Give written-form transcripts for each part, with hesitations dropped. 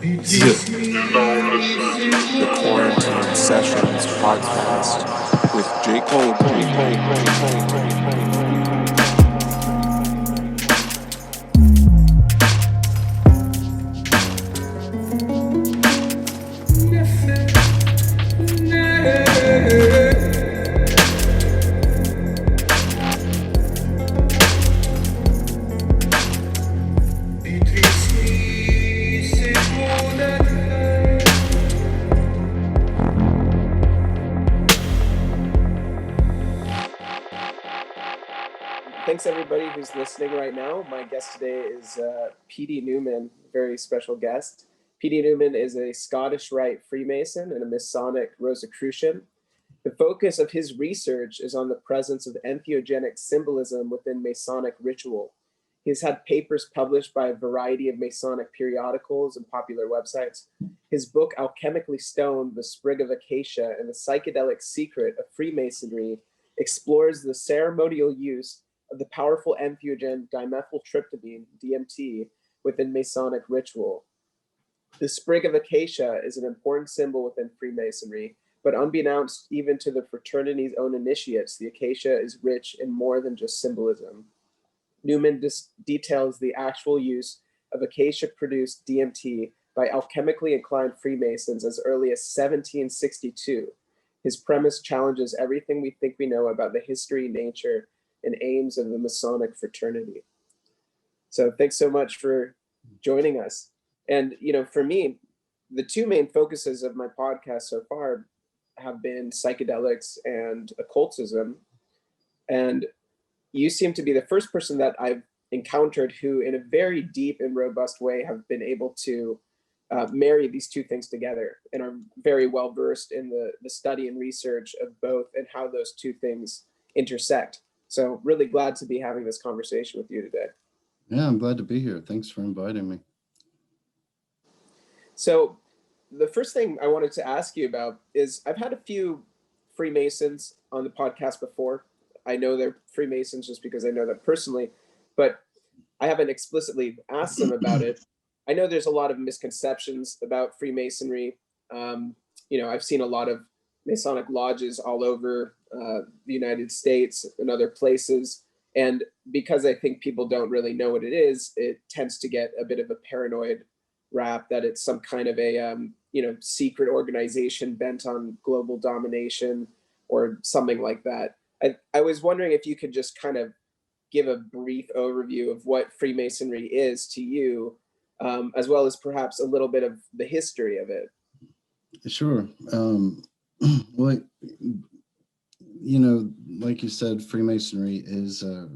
The Quarantine Sessions podcast with J. Cole. Thanks everybody who's listening right now. My guest today is PD Newman, very special guest. PD Newman is a Scottish Rite Freemason and a Masonic Rosicrucian. The focus of his research is on the presence of entheogenic symbolism within Masonic ritual. He's had papers published by a variety of Masonic periodicals and popular websites. His book, Alchemically Stoned, The Sprig of Acacia and the Psychedelic Secret of Freemasonry, explores the ceremonial use of the powerful entheogen dimethyltryptamine, DMT, within Masonic ritual. The sprig of acacia is an important symbol within Freemasonry, but unbeknownst even to the fraternity's own initiates, the acacia is rich in more than just symbolism. Newman details the actual use of acacia-produced DMT by alchemically inclined Freemasons as early as 1762. His premise challenges everything we think we know about the history, nature, and aims of the Masonic fraternity. So thanks so much for joining us. And, for me, the two main focuses of my podcast so far have been psychedelics and occultism. And you seem to be the first person that I've encountered who, in a very deep and robust way, have been able to marry these two things together and are very well versed in the study and research of both and how those two things intersect. So really glad to be having this conversation with you today. Yeah, I'm glad to be here. Thanks for inviting me. So the first thing I wanted to ask you about is I've had a few Freemasons on the podcast before. I know they're Freemasons just because I know them personally, but I haven't explicitly asked them about it. I know there's a lot of misconceptions about Freemasonry. I've seen a lot of Masonic lodges all over the United States and other places. And because I think people don't really know what it is, it tends to get a bit of a paranoid rap that it's some kind of a, secret organization bent on global domination or something like that. I was wondering if you could just kind of give a brief overview of what Freemasonry is to you, as well as perhaps a little bit of the history of it. Sure. Well, like you said, Freemasonry is a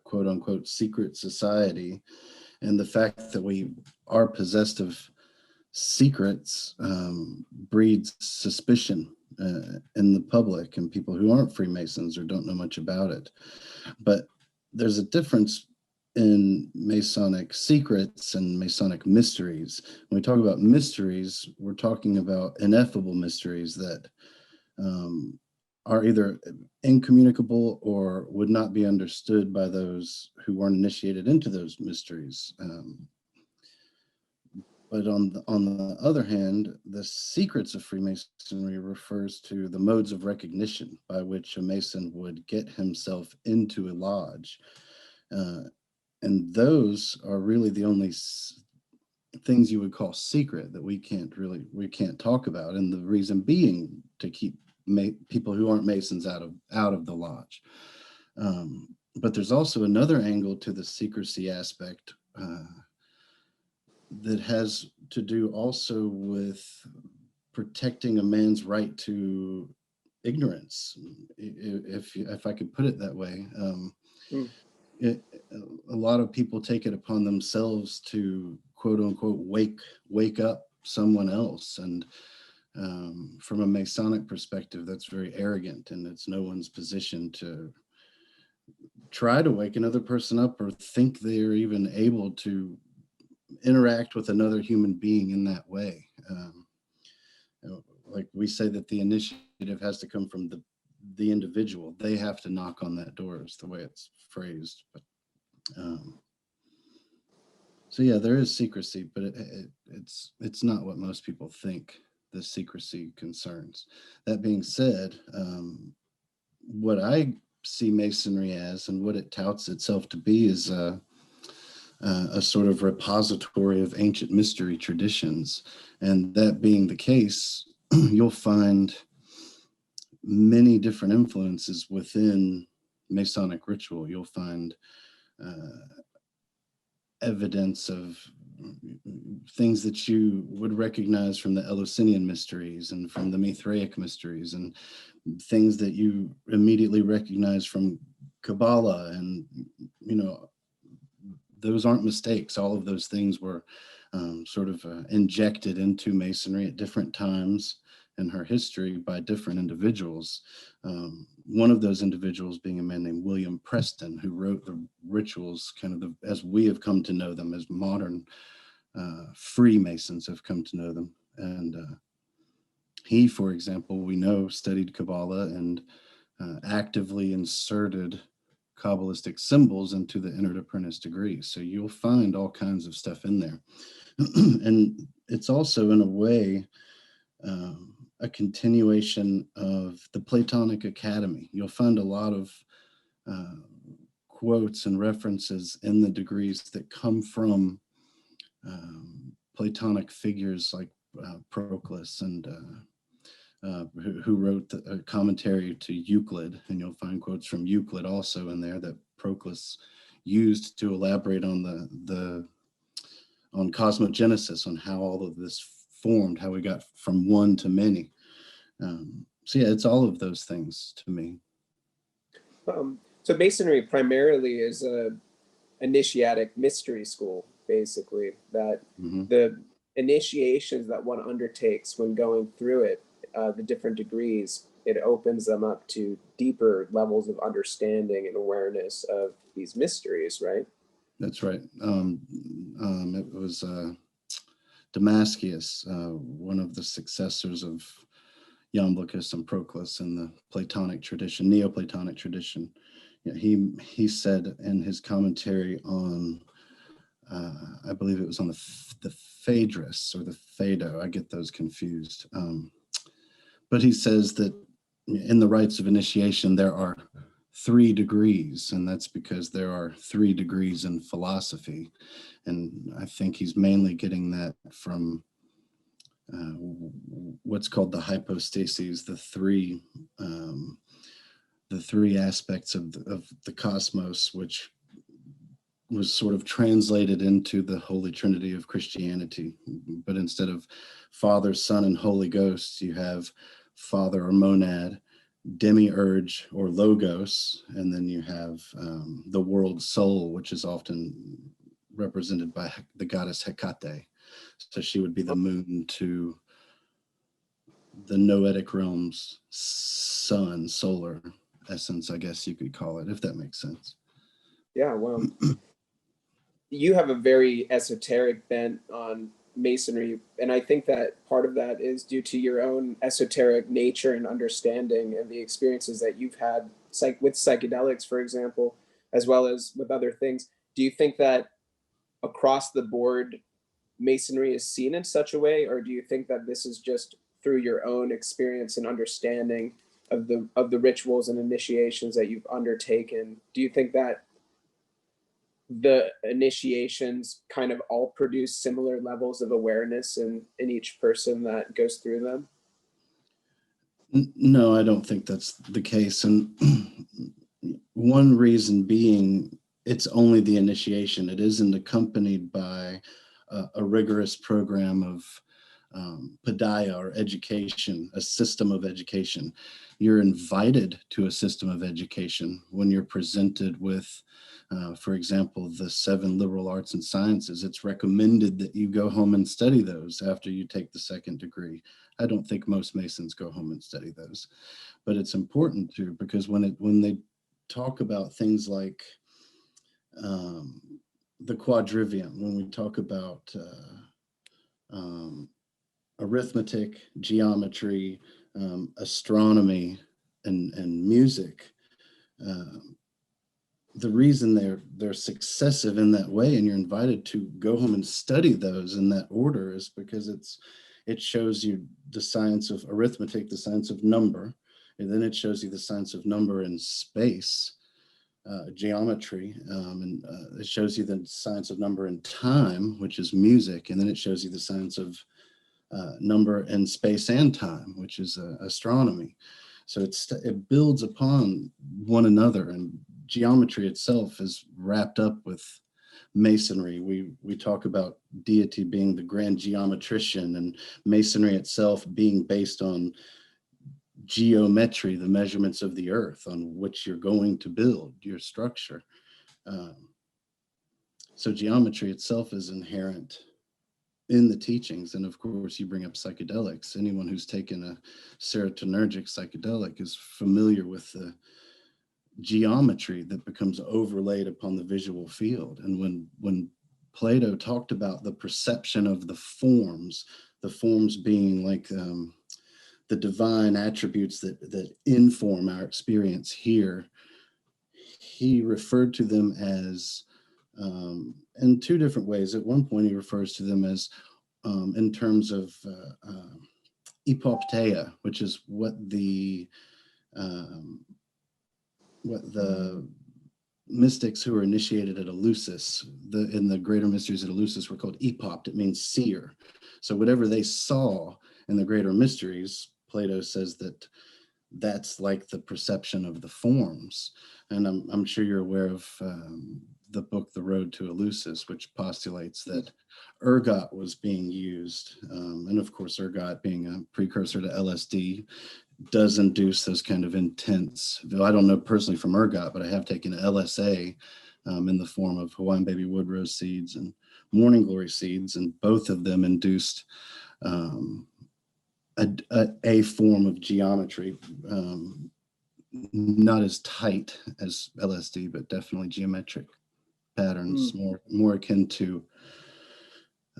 quote unquote secret society. And the fact that we are possessed of secrets breeds suspicion in the public and people who aren't Freemasons or don't know much about it. But there's a difference in Masonic secrets and Masonic mysteries. When we talk about mysteries, we're talking about ineffable mysteries that are either incommunicable or would not be understood by those who weren't initiated into those mysteries. But on the other hand, the secrets of Freemasonry refers to the modes of recognition by which a Mason would get himself into a lodge. And those are really the only things you would call secret that we can't talk about. And the reason being to keep people who aren't Masons out of the lodge. But there's also another angle to the secrecy aspect that has to do also with protecting a man's right to ignorance, if I could put it that way. A lot of people take it upon themselves to quote unquote wake up someone else, and from a Masonic perspective, that's very arrogant, and it's no one's position to try to wake another person up or think they're even able to interact with another human being in that way. Like we say that the initiative has to come from the individual. They have to knock on that door, is the way it's phrased. But So yeah, there is secrecy, but it's not what most people think the secrecy concerns. That being said, what I see Masonry as and what it touts itself to be is a sort of repository of ancient mystery traditions. And that being the case, you'll find many different influences within Masonic ritual. You'll find evidence of things that you would recognize from the Eleusinian mysteries and from the Mithraic mysteries, and things that you immediately recognize from Kabbalah. And, you know, those aren't mistakes. All of those things were sort of injected into Masonry at different times in her history by different individuals. One of those individuals being a man named William Preston, who wrote the rituals kind of as we have come to know them, as modern Freemasons have come to know them. And he, for example, we know studied Kabbalah and actively inserted Kabbalistic symbols into the entered apprentice degree. So you'll find all kinds of stuff in there. And it's also, in a way, a continuation of the Platonic Academy. You'll find a lot of quotes and references in the degrees that come from Platonic figures like Proclus and who wrote a commentary to Euclid, and you'll find quotes from Euclid also in there that Proclus used to elaborate on on cosmogenesis, on how all of this formed, how we got from one to many. So yeah, it's all of those things to me. So Masonry primarily is a initiatic mystery school, basically, that the initiations that one undertakes when going through it, the different degrees, it opens them up to deeper levels of understanding and awareness of these mysteries, right? That's right. It was Damascus, one of the successors of Iamblichus and Proclus in the Platonic tradition, Neoplatonic tradition. Yeah, he said in his commentary on, I believe it was on the Phaedrus or the Phaedo, I get those confused. But he says that in the rites of initiation, there are 3 degrees, and that's because there are 3 degrees in philosophy. And I think he's mainly getting that from what's called the hypostases, the three aspects of the cosmos, which was sort of translated into the Holy Trinity of Christianity. But instead of Father, Son, and Holy Ghost, you have Father or monad, demiurge or logos, and then you have the world soul, which is often represented by the goddess Hecate. So she would be the moon to the noetic realm's sun, solar essence, I guess you could call it, if that makes sense. Yeah, well, you have a very esoteric bent on Masonry, and I think that part of that is due to your own esoteric nature and understanding and the experiences that you've had with psychedelics, for example, as well as with other things. Do you think that across the board Masonry is seen in such a way, or do you think that this is just through your own experience and understanding of the rituals and initiations that you've undertaken? Do you think that the initiations kind of all produce similar levels of awareness in each person that goes through them? No, I don't think that's the case. And one reason being, it's only the initiation. It isn't accompanied by a rigorous program of paideia, or education, a system of education. You're invited to a system of education when you're presented with, for example, the 7 liberal arts and sciences. It's recommended that you go home and study those after you take the 2nd degree. I don't think most Masons go home and study those, but it's important to, because when they talk about things like the quadrivium, when we talk about arithmetic, geometry, astronomy, and music, the reason they're successive in that way, and you're invited to go home and study those in that order, is because it shows you the science of arithmetic, the science of number, and then it shows you the science of number in space, geometry, and it shows you the science of number in time, which is music, and then it shows you the science of number in space and time, which is astronomy. So it builds upon one another, and geometry itself is wrapped up with Masonry. We talk about deity being the grand geometrician, and Masonry itself being based on geometry, the measurements of the earth on which you're going to build your structure. So geometry itself is inherent in the teachings. And of course, you bring up psychedelics. Anyone who's taken a serotonergic psychedelic is familiar with the geometry that becomes overlaid upon the visual field. And when Plato talked about the perception of the forms being like the divine attributes that inform our experience here, he referred to them as in two different ways. At one point, he refers to them as in terms of epopteia, which is what the mystics who were initiated at Eleusis, in the greater mysteries at Eleusis, were called epopt. It means seer. So whatever they saw in the greater mysteries, Plato says that's like the perception of the forms. And I'm sure you're aware of the book, The Road to Eleusis, which postulates that ergot was being used. And of course, ergot being a precursor to LSD does induce those kind of intense, though I don't know personally from ergot, but I have taken LSA in the form of Hawaiian baby wood rose seeds and morning glory seeds, and both of them induced a form of geometry, not as tight as LSD, but definitely geometric patterns, more akin to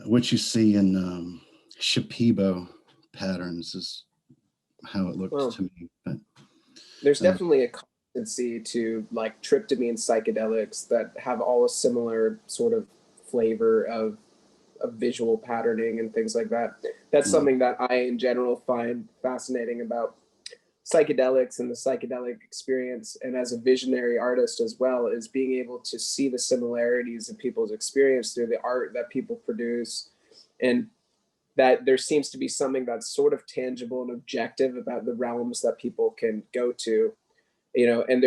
what you see in Shipibo patterns is how it looked to me. But there's definitely a constancy to like tryptamine psychedelics that have all a similar sort of flavor of visual patterning and things like that. That's something that I in general find fascinating about psychedelics and the psychedelic experience, and as a visionary artist as well, is being able to see the similarities in people's experience through the art that people produce, and that there seems to be something that's sort of tangible and objective about the realms that people can go to, and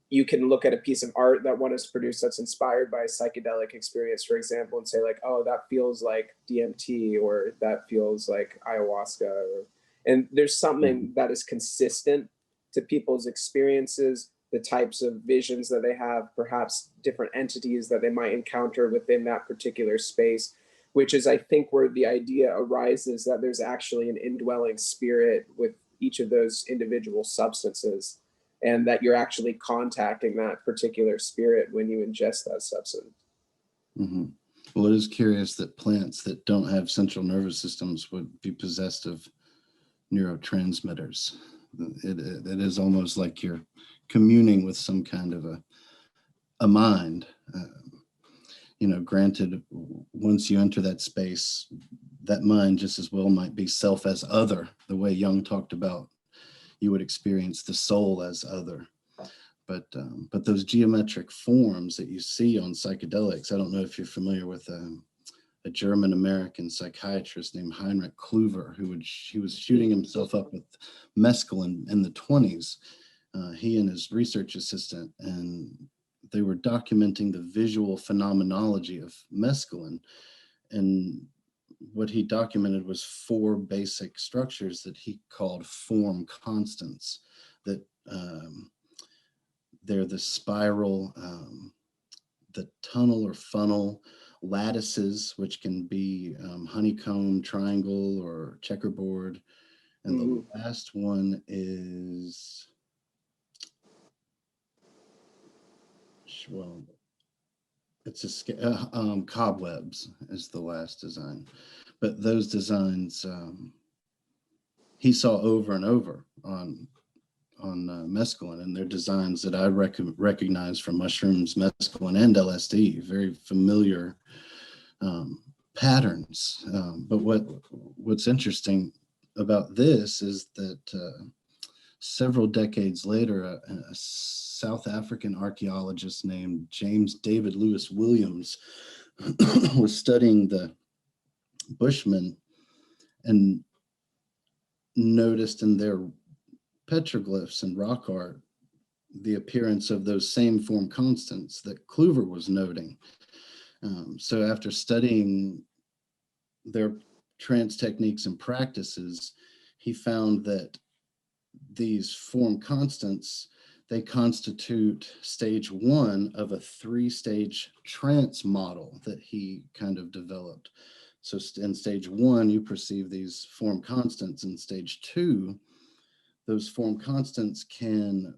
you can look at a piece of art that one has produced that's inspired by a psychedelic experience, for example, and say like, oh, that feels like DMT, or that feels like ayahuasca, and there's something that is consistent to people's experiences, the types of visions that they have, perhaps different entities that they might encounter within that particular space, which is, I think, where the idea arises that there's actually an indwelling spirit with each of those individual substances, and that you're actually contacting that particular spirit when you ingest that substance. Mm-hmm. Well, it is curious that plants that don't have central nervous systems would be possessed of neurotransmitters. It is almost like you're communing with some kind of a mind. Granted, once you enter that space, that mind just as well might be self as other, the way Jung talked about you would experience the soul as other. But those geometric forms that you see on psychedelics, I don't know if you're familiar with a German-American psychiatrist named Heinrich Kluver, he was shooting himself up with mescaline in the 20s. He and his research assistant, and they were documenting the visual phenomenology of mescaline. And what he documented was 4 basic structures that he called form constants, that they're the spiral, the tunnel or funnel, lattices, which can be honeycomb, triangle, or checkerboard. And the last one is, well, it's cobwebs is the last design. But those designs he saw over and over on mescaline, and they're designs that I recognize from mushrooms, mescaline, and LSD. Very familiar patterns. But what's interesting about this is that several decades later, a South African archaeologist named James David Lewis Williams was studying the Bushmen and noticed in their petroglyphs and rock art the appearance of those same form constants that Kluver was noting. So after studying their trance techniques and practices, he found that these form constants, they constitute stage one of a three-stage trance model that he kind of developed. So in stage one, you perceive these form constants. In stage two, those form constants can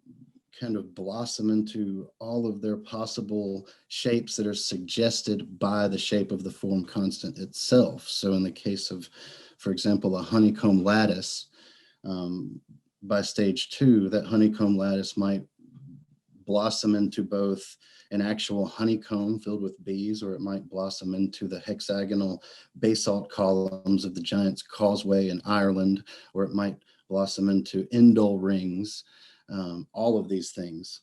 kind of blossom into all of their possible shapes that are suggested by the shape of the form constant itself. So in the case of, for example, a honeycomb lattice, by stage two, that honeycomb lattice might blossom into both an actual honeycomb filled with bees, or it might blossom into the hexagonal basalt columns of the Giant's Causeway in Ireland, or it might blossom into indole rings, all of these things.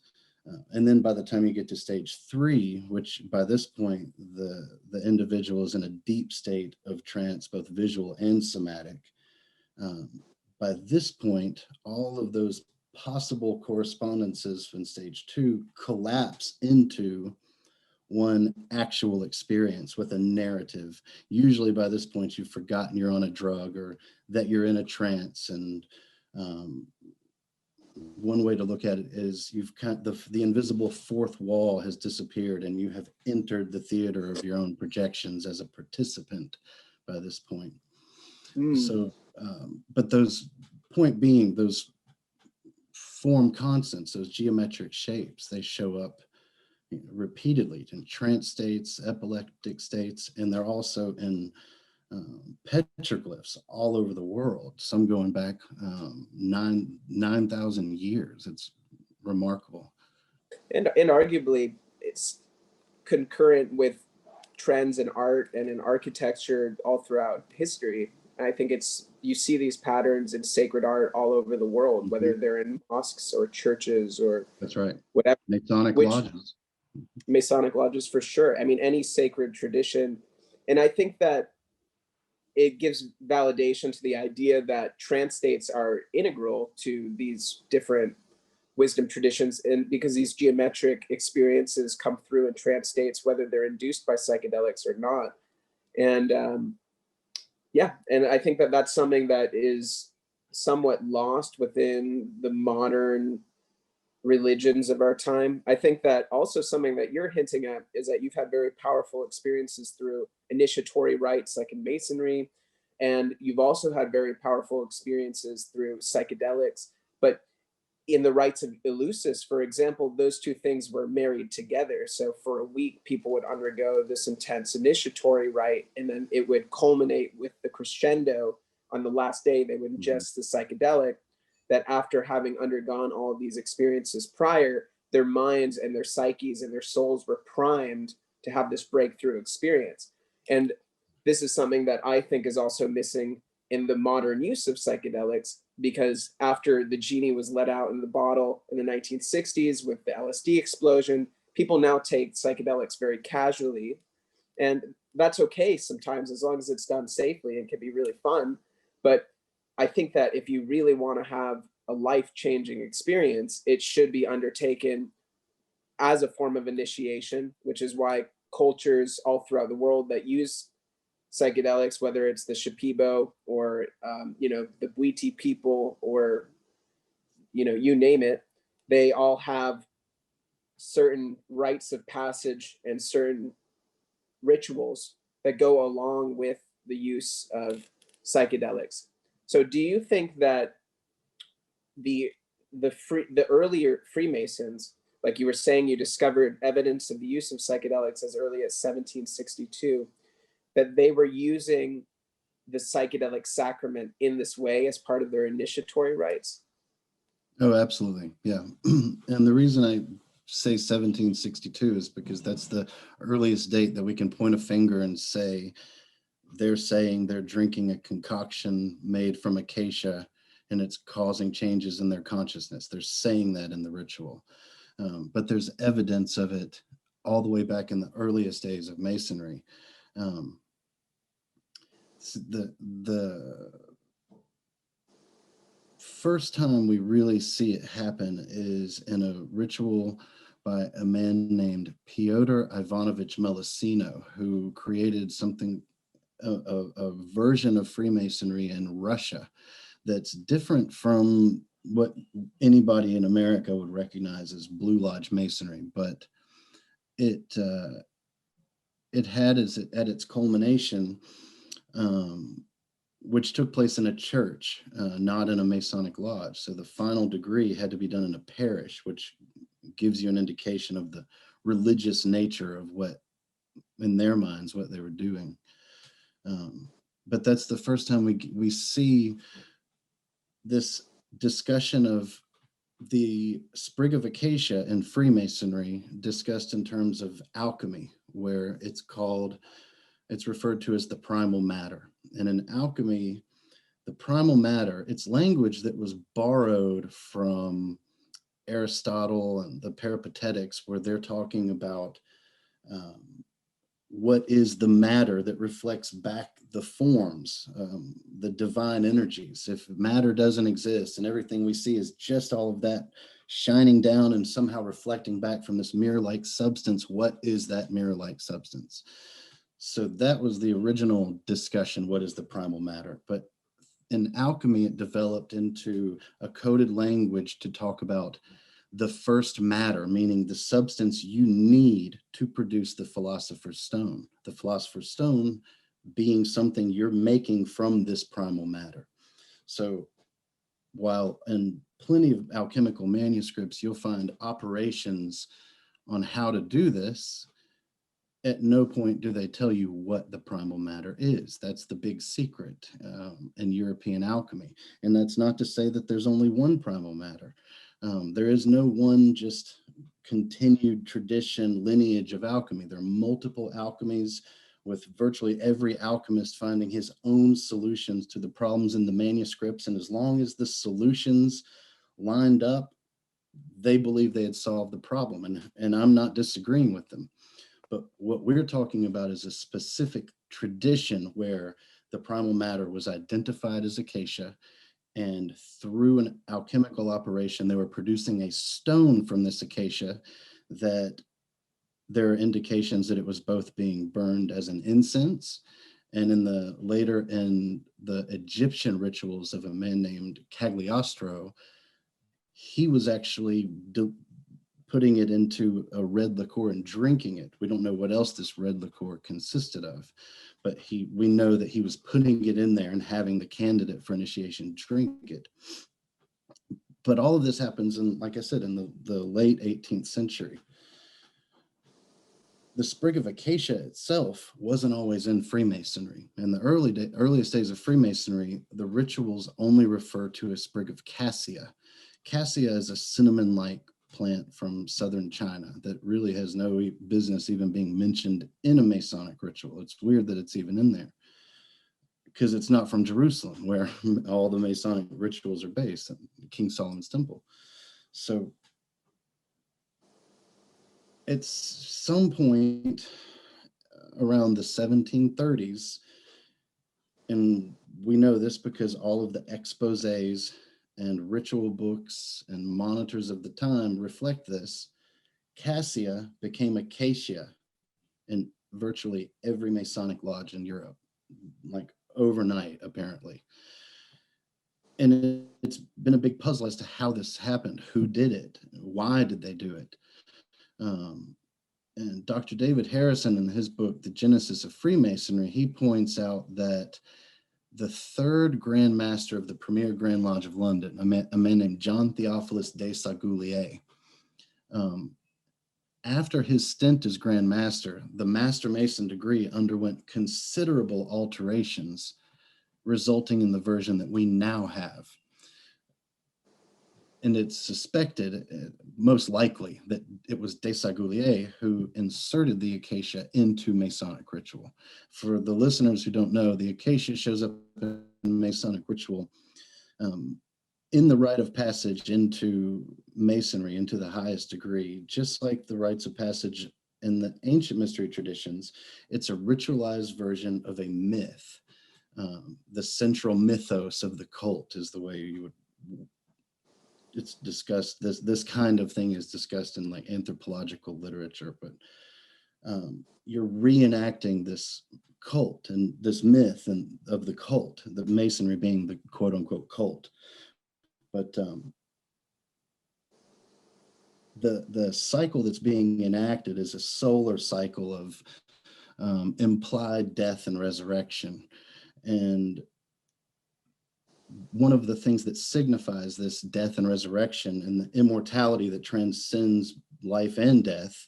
And then by the time you get to stage three, which by this point, the individual is in a deep state of trance, both visual and somatic. By this point, all of those possible correspondences from stage two collapse into one actual experience with a narrative. Usually by this point, you've forgotten you're on a drug or that you're in a trance. And one way to look at it is you've kind of, the invisible fourth wall has disappeared and you have entered the theater of your own projections as a participant by this point. So, but those, point being, those form constants, those geometric shapes, they show up repeatedly in trance states, epileptic states, and they're also in petroglyphs all over the world, some going back 9,000 years. It's remarkable. And arguably, it's concurrent with trends in art and in architecture all throughout history. I think you see these patterns in sacred art all over the world, whether they're in mosques or churches or that's right, whatever. Masonic lodges for sure. I mean, any sacred tradition. And I think that it gives validation to the idea that trance states are integral to these different wisdom traditions, and because these geometric experiences come through in trance states, whether they're induced by psychedelics or not. And yeah, and I think that that's something that is somewhat lost within the modern religions of our time. I think that also something that you're hinting at is that you've had very powerful experiences through initiatory rites like in Masonry, and you've also had very powerful experiences through psychedelics. But in the rites of Eleusis, for example, those two things were married together. So for a week, people would undergo this intense initiatory rite, and then it would culminate with the crescendo. On the last day, they would ingest the psychedelic, that after having undergone all of these experiences prior, their minds and their psyches and their souls were primed to have this breakthrough experience. And this is something that I think is also missing in the modern use of psychedelics, because after the genie was let out in the bottle in the 1960s with the LSD explosion, people now take psychedelics very casually. And that's okay sometimes, as long as it's done safely and can be really fun. But I think that if you really want to have a life-changing experience, it should be undertaken as a form of initiation, which is why cultures all throughout the world that use psychedelics, whether it's the Shipibo or the Bwiti people, or you name it, they all have certain rites of passage and certain rituals that go along with the use of psychedelics. So do you think that the earlier Freemasons, like you were saying, you discovered evidence of the use of psychedelics as early as 1762, that they were using the psychedelic sacrament in this way as part of their initiatory rites? Oh, absolutely. Yeah. And the reason I say 1762 is because that's the earliest date that we can point a finger and say they're saying they're drinking a concoction made from acacia and it's causing changes in their consciousness. They're saying that in the ritual. But there's evidence of it all the way back in the earliest days of Masonry. Um, the first time we really see it happen is in a ritual by a man named Pyotr Ivanovich Melissino, who created something, a version of Freemasonry in Russia that's different from what anybody in America would recognize as Blue Lodge Masonry, but it it had as at its culmination, um, which took place in a church, not in a Masonic lodge. So the final degree had to be done in a parish, which gives you an indication of the religious nature of what, in their minds, what they were doing. But that's the first time we see this discussion of the sprig of acacia in Freemasonry discussed in terms of alchemy, where it's referred to as the primal matter. And in alchemy, the primal matter, it's language that was borrowed from Aristotle and the Peripatetics, where they're talking about um, what is the matter that reflects back the forms, the divine energies. If matter doesn't exist and everything we see is just all of that shining down and somehow reflecting back from this mirror-like substance, what is that mirror-like substance? So that was the original discussion, what is the primal matter? But in alchemy, it developed into a coded language to talk about the first matter, meaning the substance you need to produce the Philosopher's Stone. The Philosopher's Stone being something you're making from this primal matter. So while in plenty of alchemical manuscripts, you'll find operations on how to do this, at no point do they tell you what the primal matter is. That's the big secret in European alchemy. And that's not to say that there's only one primal matter. There is no one just continued tradition lineage of alchemy. There are multiple alchemies, with virtually every alchemist finding his own solutions to the problems in the manuscripts. And as long as the solutions lined up, they believe they had solved the problem. And I'm not disagreeing with them. But what we're talking about is a specific tradition where the primal matter was identified as acacia, and through an alchemical operation, they were producing a stone from this acacia that there are indications that it was both being burned as an incense, and in the Egyptian rituals of a man named Cagliostro, he was actually putting it into a red liqueur and drinking it. We don't know what else this red liqueur consisted of, but we know that he was putting it in there and having the candidate for initiation drink it. But all of this happens in, like I said, in the late 18th century. The sprig of acacia itself wasn't always in Freemasonry. In the earliest days of Freemasonry, the rituals only refer to a sprig of cassia. Cassia is a cinnamon-like plant from southern China that really has no business even being mentioned in a Masonic ritual. It's weird that it's even in there because it's not from Jerusalem, where all the Masonic rituals are based, in King Solomon's temple. So at some point around the 1730s, and we know this because all of the exposés and ritual books and monitors of the time reflect this, cassia became acacia in virtually every Masonic lodge in Europe, like overnight, apparently. And it's been a big puzzle as to how this happened. Who did it? Why did they do it? And Dr. David Harrison, in his book, The Genesis of Freemasonry, he points out that the third Grand Master of the Premier Grand Lodge of London, a man named John Theophilus de Sagoulier, after his stint as Grand Master, the Master Mason degree underwent considerable alterations, resulting in the version that we now have. and it's suspected, most likely, that it was Desaguliers who inserted the Acacia into Masonic ritual. For the listeners who don't know, the Acacia shows up in Masonic ritual in the rite of passage into Masonry, into the highest degree, just like the rites of passage in the ancient mystery traditions. It's a ritualized version of a myth. The central mythos of the cult is the way you would, it's discussed, this kind of thing is discussed in like anthropological literature, but you're reenacting this cult and this myth and of the cult, the Masonry being the quote unquote cult. But the cycle that's being enacted is a solar cycle of implied death and resurrection. And one of the things that signifies this death and resurrection and the immortality that transcends life and death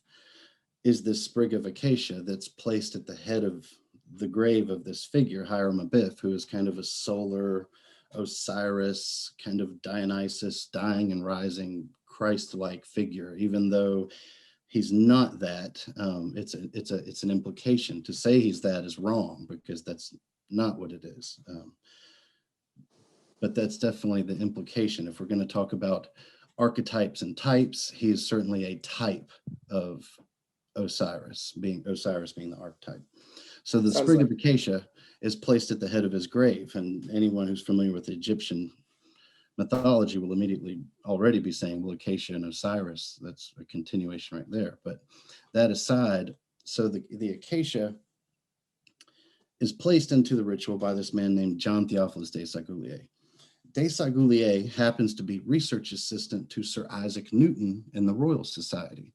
is this sprig of acacia that's placed at the head of the grave of this figure, Hiram Abiff, who is kind of a solar Osiris, kind of Dionysus, dying and rising Christ-like figure, even though he's not that. It's an implication. To say he's that is wrong, because that's not what it is. But that's definitely the implication. If we're going to talk about archetypes and types, he is certainly a type of Osiris being the archetype. So the sprig of acacia is placed at the head of his grave, and anyone who's familiar with Egyptian mythology will immediately already be saying, well, Acacia and Osiris, that's a continuation right there. But that aside, so the acacia is placed into the ritual by this man named John Theophilus Desaguliers. Desaguliers happens to be research assistant to Sir Isaac Newton in the Royal Society.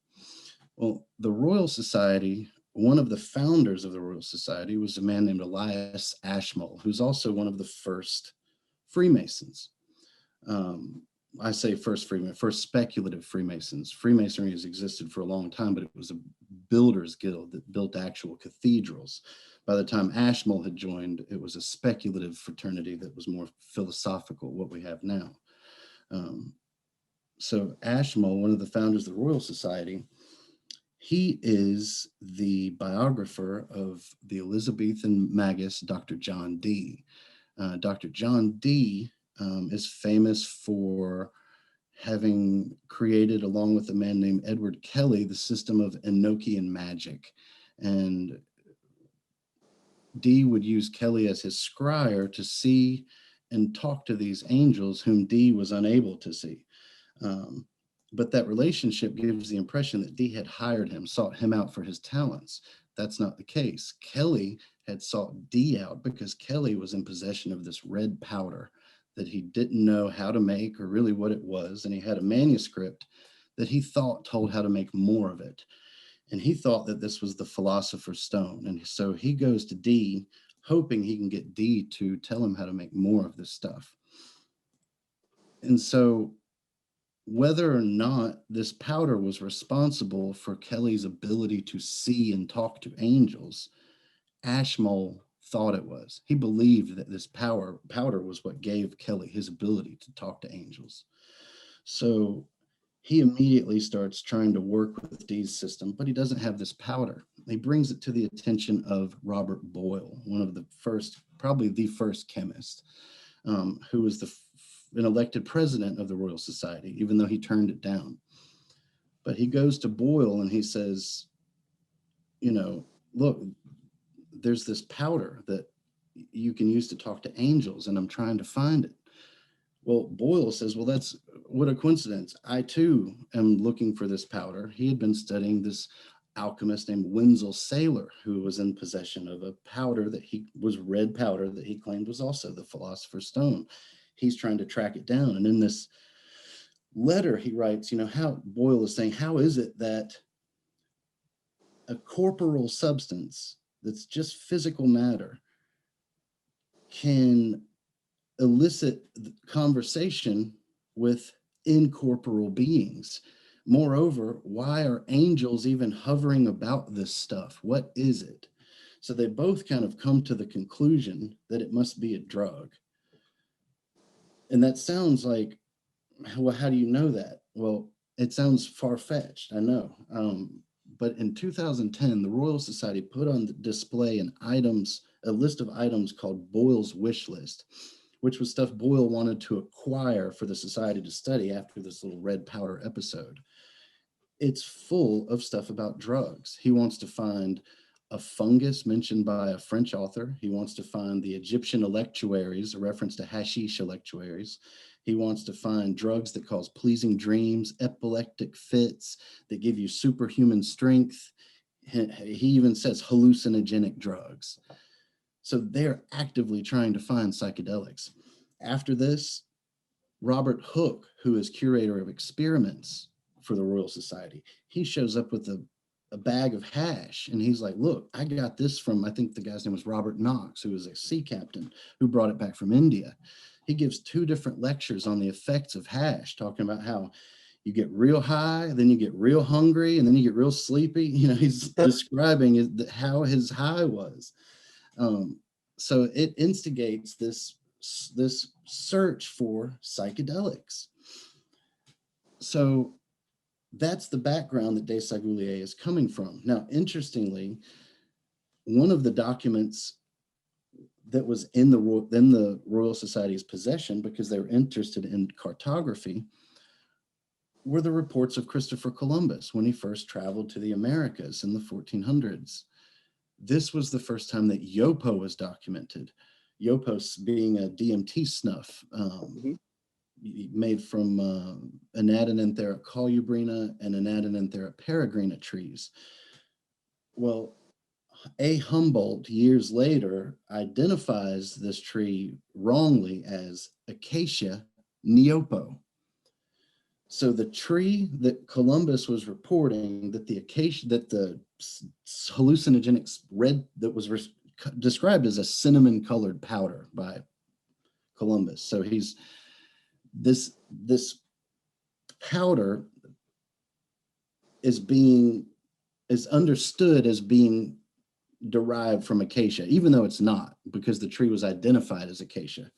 Well, the Royal Society, one of the founders of the Royal Society was a man named Elias Ashmole, who's also one of the first Freemasons. I say first speculative Freemasons. Freemasonry has existed for a long time, but it was a builders guild that built actual cathedrals. By the time Ashmole had joined, it was a speculative fraternity that was more philosophical, what we have now. So Ashmole, one of the founders of the Royal Society, he is the biographer of the Elizabethan magus, Dr. John Dee. Dr. John Dee is famous for having created, along with a man named Edward Kelly, the system of Enochian magic. And Dee would use Kelly as his scryer to see and talk to these angels whom Dee was unable to see. But that relationship gives the impression that Dee had hired him, sought him out for his talents. That's not the case. Kelly had sought Dee out because Kelly was in possession of this red powder that he didn't know how to make or really what it was. And he had a manuscript that he thought told how to make more of it. And he thought that this was the Philosopher's Stone. And so he goes to Dee, hoping he can get Dee to tell him how to make more of this stuff. And so whether or not this powder was responsible for Kelly's ability to see and talk to angels, Ashmole thought it was. He believed that this powder was what gave Kelly his ability to talk to angels. So he immediately starts trying to work with Dee's system, but he doesn't have this powder. He brings it to the attention of Robert Boyle, one of the first, probably the first chemist, who was an elected president of the Royal Society, even though he turned it down. But he goes to Boyle and he says, look, there's this powder that you can use to talk to angels, and I'm trying to find it. Well, Boyle says, well, that's what a coincidence. I too am looking for this powder. He had been studying this alchemist named Wenzel Saylor, who was in possession of a powder red powder that he claimed was also the Philosopher's Stone. He's trying to track it down. And in this letter, he writes, how Boyle is saying, how is it that a corporeal substance that's just physical matter can elicit conversation with incorporeal beings? Moreover, why are angels even hovering about this stuff? What is it? So they both kind of come to the conclusion that it must be a drug. And that sounds like well, how do you know that? Well, it sounds far-fetched, I know. But in 2010, the Royal Society put on display a list of items called Boyle's wish list, which was stuff Boyle wanted to acquire for the society to study after this little red powder episode. It's full of stuff about drugs. He wants to find a fungus mentioned by a French author. He wants to find the Egyptian electuaries, a reference to hashish electuaries. He wants to find drugs that cause pleasing dreams, epileptic fits that give you superhuman strength. He even says hallucinogenic drugs. So they're actively trying to find psychedelics. After this, Robert Hooke, who is curator of experiments for the Royal Society, he shows up with a bag of hash and he's like, look, I got this from, I think the guy's name was Robert Knox, who was a sea captain who brought it back from India. He gives 2 different lectures on the effects of hash, talking about how you get real high, then you get real hungry, and then you get real sleepy. You know, he's describing how his high was. So it instigates this search for psychedelics. So that's the background that Desaguliers is coming from. Now, interestingly, one of the documents that was in the Royal Society's possession, because they were interested in cartography, were the reports of Christopher Columbus when he first traveled to the Americas in the 1400s. This was the first time that Yopo was documented. Yopos being a DMT snuff made from Anadenanthera colubrina and Anadenanthera peregrina trees. Well, A. Humboldt, years later, identifies this tree wrongly as Acacia neopo. So the tree that Columbus was reporting, that the acacia, that the hallucinogenic red, that was described as a cinnamon colored powder by Columbus. So he's this powder is understood as being derived from acacia, even though it's not, because the tree was identified as acacia.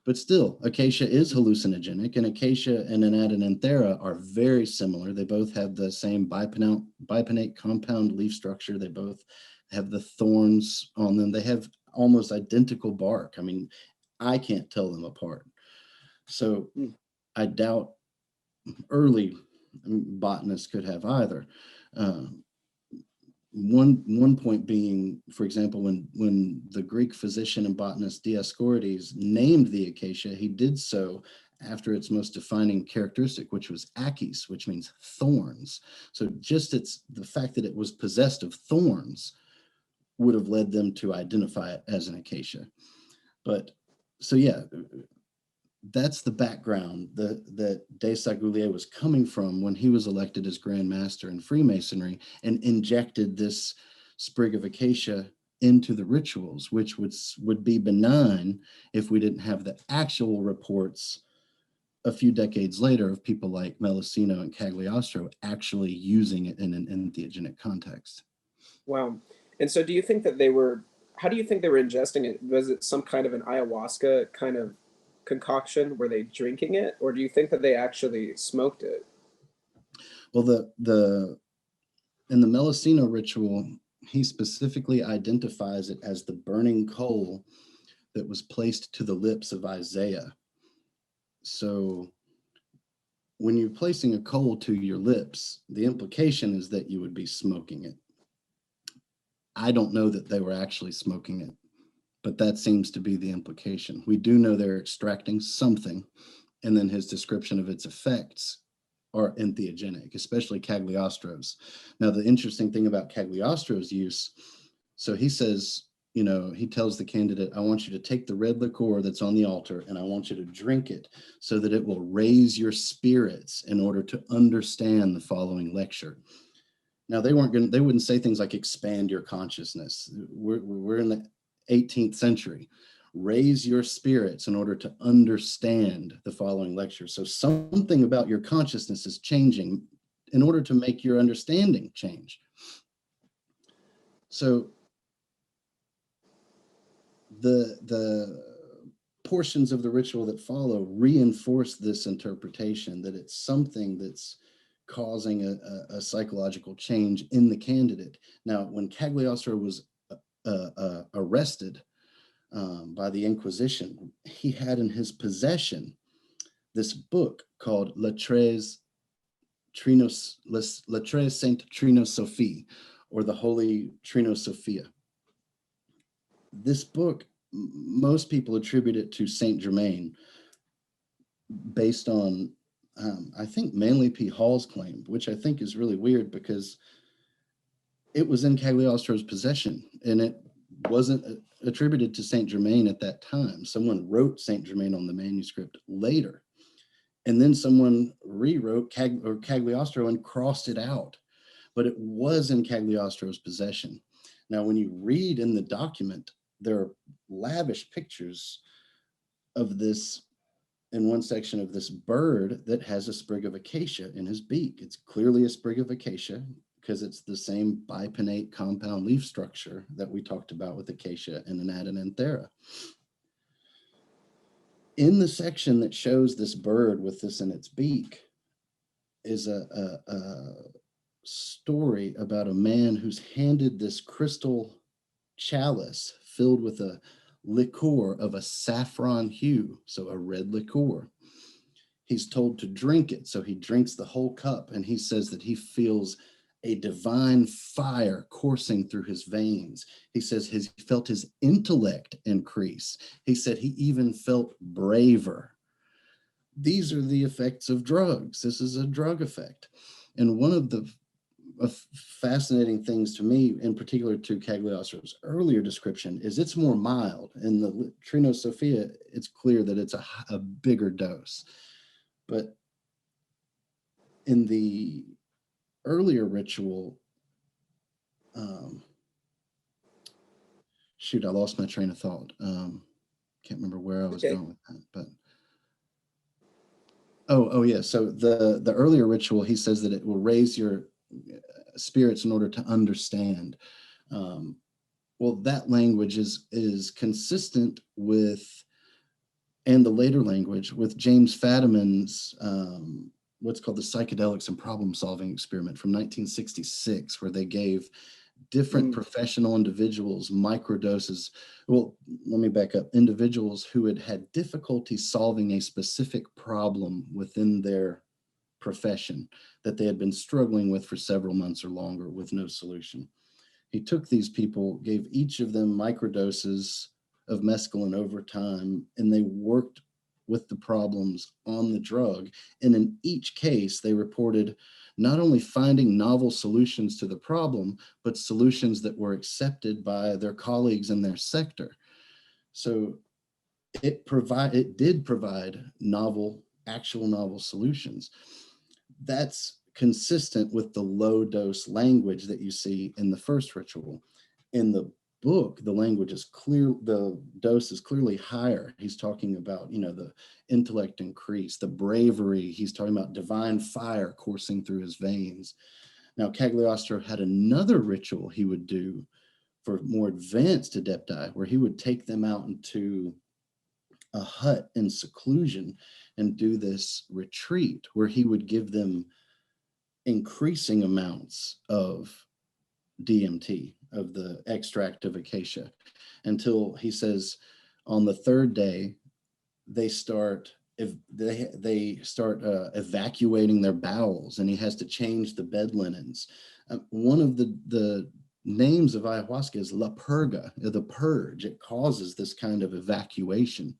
But still, acacia is hallucinogenic, and acacia and Anadenanthera are very similar. They both have the same bipinnate compound leaf structure. They both have the thorns on them. They have almost identical bark. I mean, I can't tell them apart. So I doubt early botanists could have either. One point being, for example, when the Greek physician and botanist Dioscorides named the acacia, he did so after its most defining characteristic, which was achis, which means thorns. So just the fact that it was possessed of thorns would have led them to identify it as an acacia. But so yeah, that's the background that Desaguliers was coming from when he was elected as Grand Master in Freemasonry and injected this sprig of acacia into the rituals, which would be benign if we didn't have the actual reports a few decades later of people like Melissino and Cagliostro actually using it in an entheogenic context. Wow. And so do you think that how do you think they were ingesting it? Was it some kind of an ayahuasca kind of concoction? Were they drinking it? Or do you think that they actually smoked it? Well, in the Melissino ritual, he specifically identifies it as the burning coal that was placed to the lips of Isaiah. So when you're placing a coal to your lips, the implication is that you would be smoking it. I don't know that they were actually smoking it, but that seems to be the implication. We do know they're extracting something, and then his description of its effects are entheogenic, especially Cagliostro's. Now, the interesting thing about Cagliostro's use, so he says, he tells the candidate, I want you to take the red liqueur that's on the altar and I want you to drink it so that it will raise your spirits in order to understand the following lecture. Now, they wouldn't say things like expand your consciousness. We're in the 18th century. Raise your spirits in order to understand the following lecture. So something about your consciousness is changing in order to make your understanding change. So the portions of the ritual that follow reinforce this interpretation that it's something that's causing a psychological change in the candidate. Now, when Cagliostro was arrested by the Inquisition, he had in his possession this book called Lettres Saint Trino Sofia, or the Holy Trino Sofia. This book, most people attribute it to Saint Germain, based on, I think, Manly P. Hall's claim, which I think is really weird because it was in Cagliostro's possession and it wasn't attributed to Saint Germain at that time. Someone wrote Saint Germain on the manuscript later, and then someone rewrote Cagliostro and crossed it out, but it was in Cagliostro's possession. Now, when you read in the document, there are lavish pictures of this, in one section, of this bird that has a sprig of acacia in his beak. It's clearly a sprig of acacia because it's the same bipinnate compound leaf structure that we talked about with acacia and Anadenanthera. In the section that shows this bird with this in its beak is a story about a man who's handed this crystal chalice filled with a liqueur of a saffron hue, so a red liqueur. He's told to drink it, so he drinks the whole cup, and he says that he feels a divine fire coursing through his veins. He says he felt his intellect increase. He said he even felt braver. These are the effects of drugs. This is a drug effect. And one of the fascinating things to me, in particular to Cagliostro's earlier description, is it's more mild. In the Trino Sofia, it's clear that it's a bigger dose. But in the earlier ritual, shoot, I lost my train of thought. Can't remember where I was going with that, but oh yeah. So the earlier ritual, he says that it will raise your spirits in order to understand. Well, that language is consistent with, and the later language with James Fadiman's what's called the Psychedelics and Problem Solving Experiment from 1966, where they gave different professional individuals microdoses. Well, let me back up. Individuals who had had difficulty solving a specific problem within their profession that they had been struggling with for several months or longer with no solution. He took these people, gave each of them microdoses of mescaline over time, and they worked with the problems on the drug. And in each case, they reported not only finding novel solutions to the problem, but solutions that were accepted by their colleagues in their sector. So it did provide actual novel solutions. That's consistent with the low dose language that you see in the first ritual. In the book, the language is clear, the dose is clearly higher. He's talking about, the intellect increase, the bravery. He's talking about divine fire coursing through his veins. Now, Cagliostro had another ritual he would do for more advanced adepti, where he would take them out into a hut in seclusion and do this retreat where he would give them increasing amounts of DMT, of the extract of acacia, until he says on the third day they start evacuating their bowels, and he has to change the bed linens. One of the names of ayahuasca is La Purga, the purge. It causes this kind of evacuation.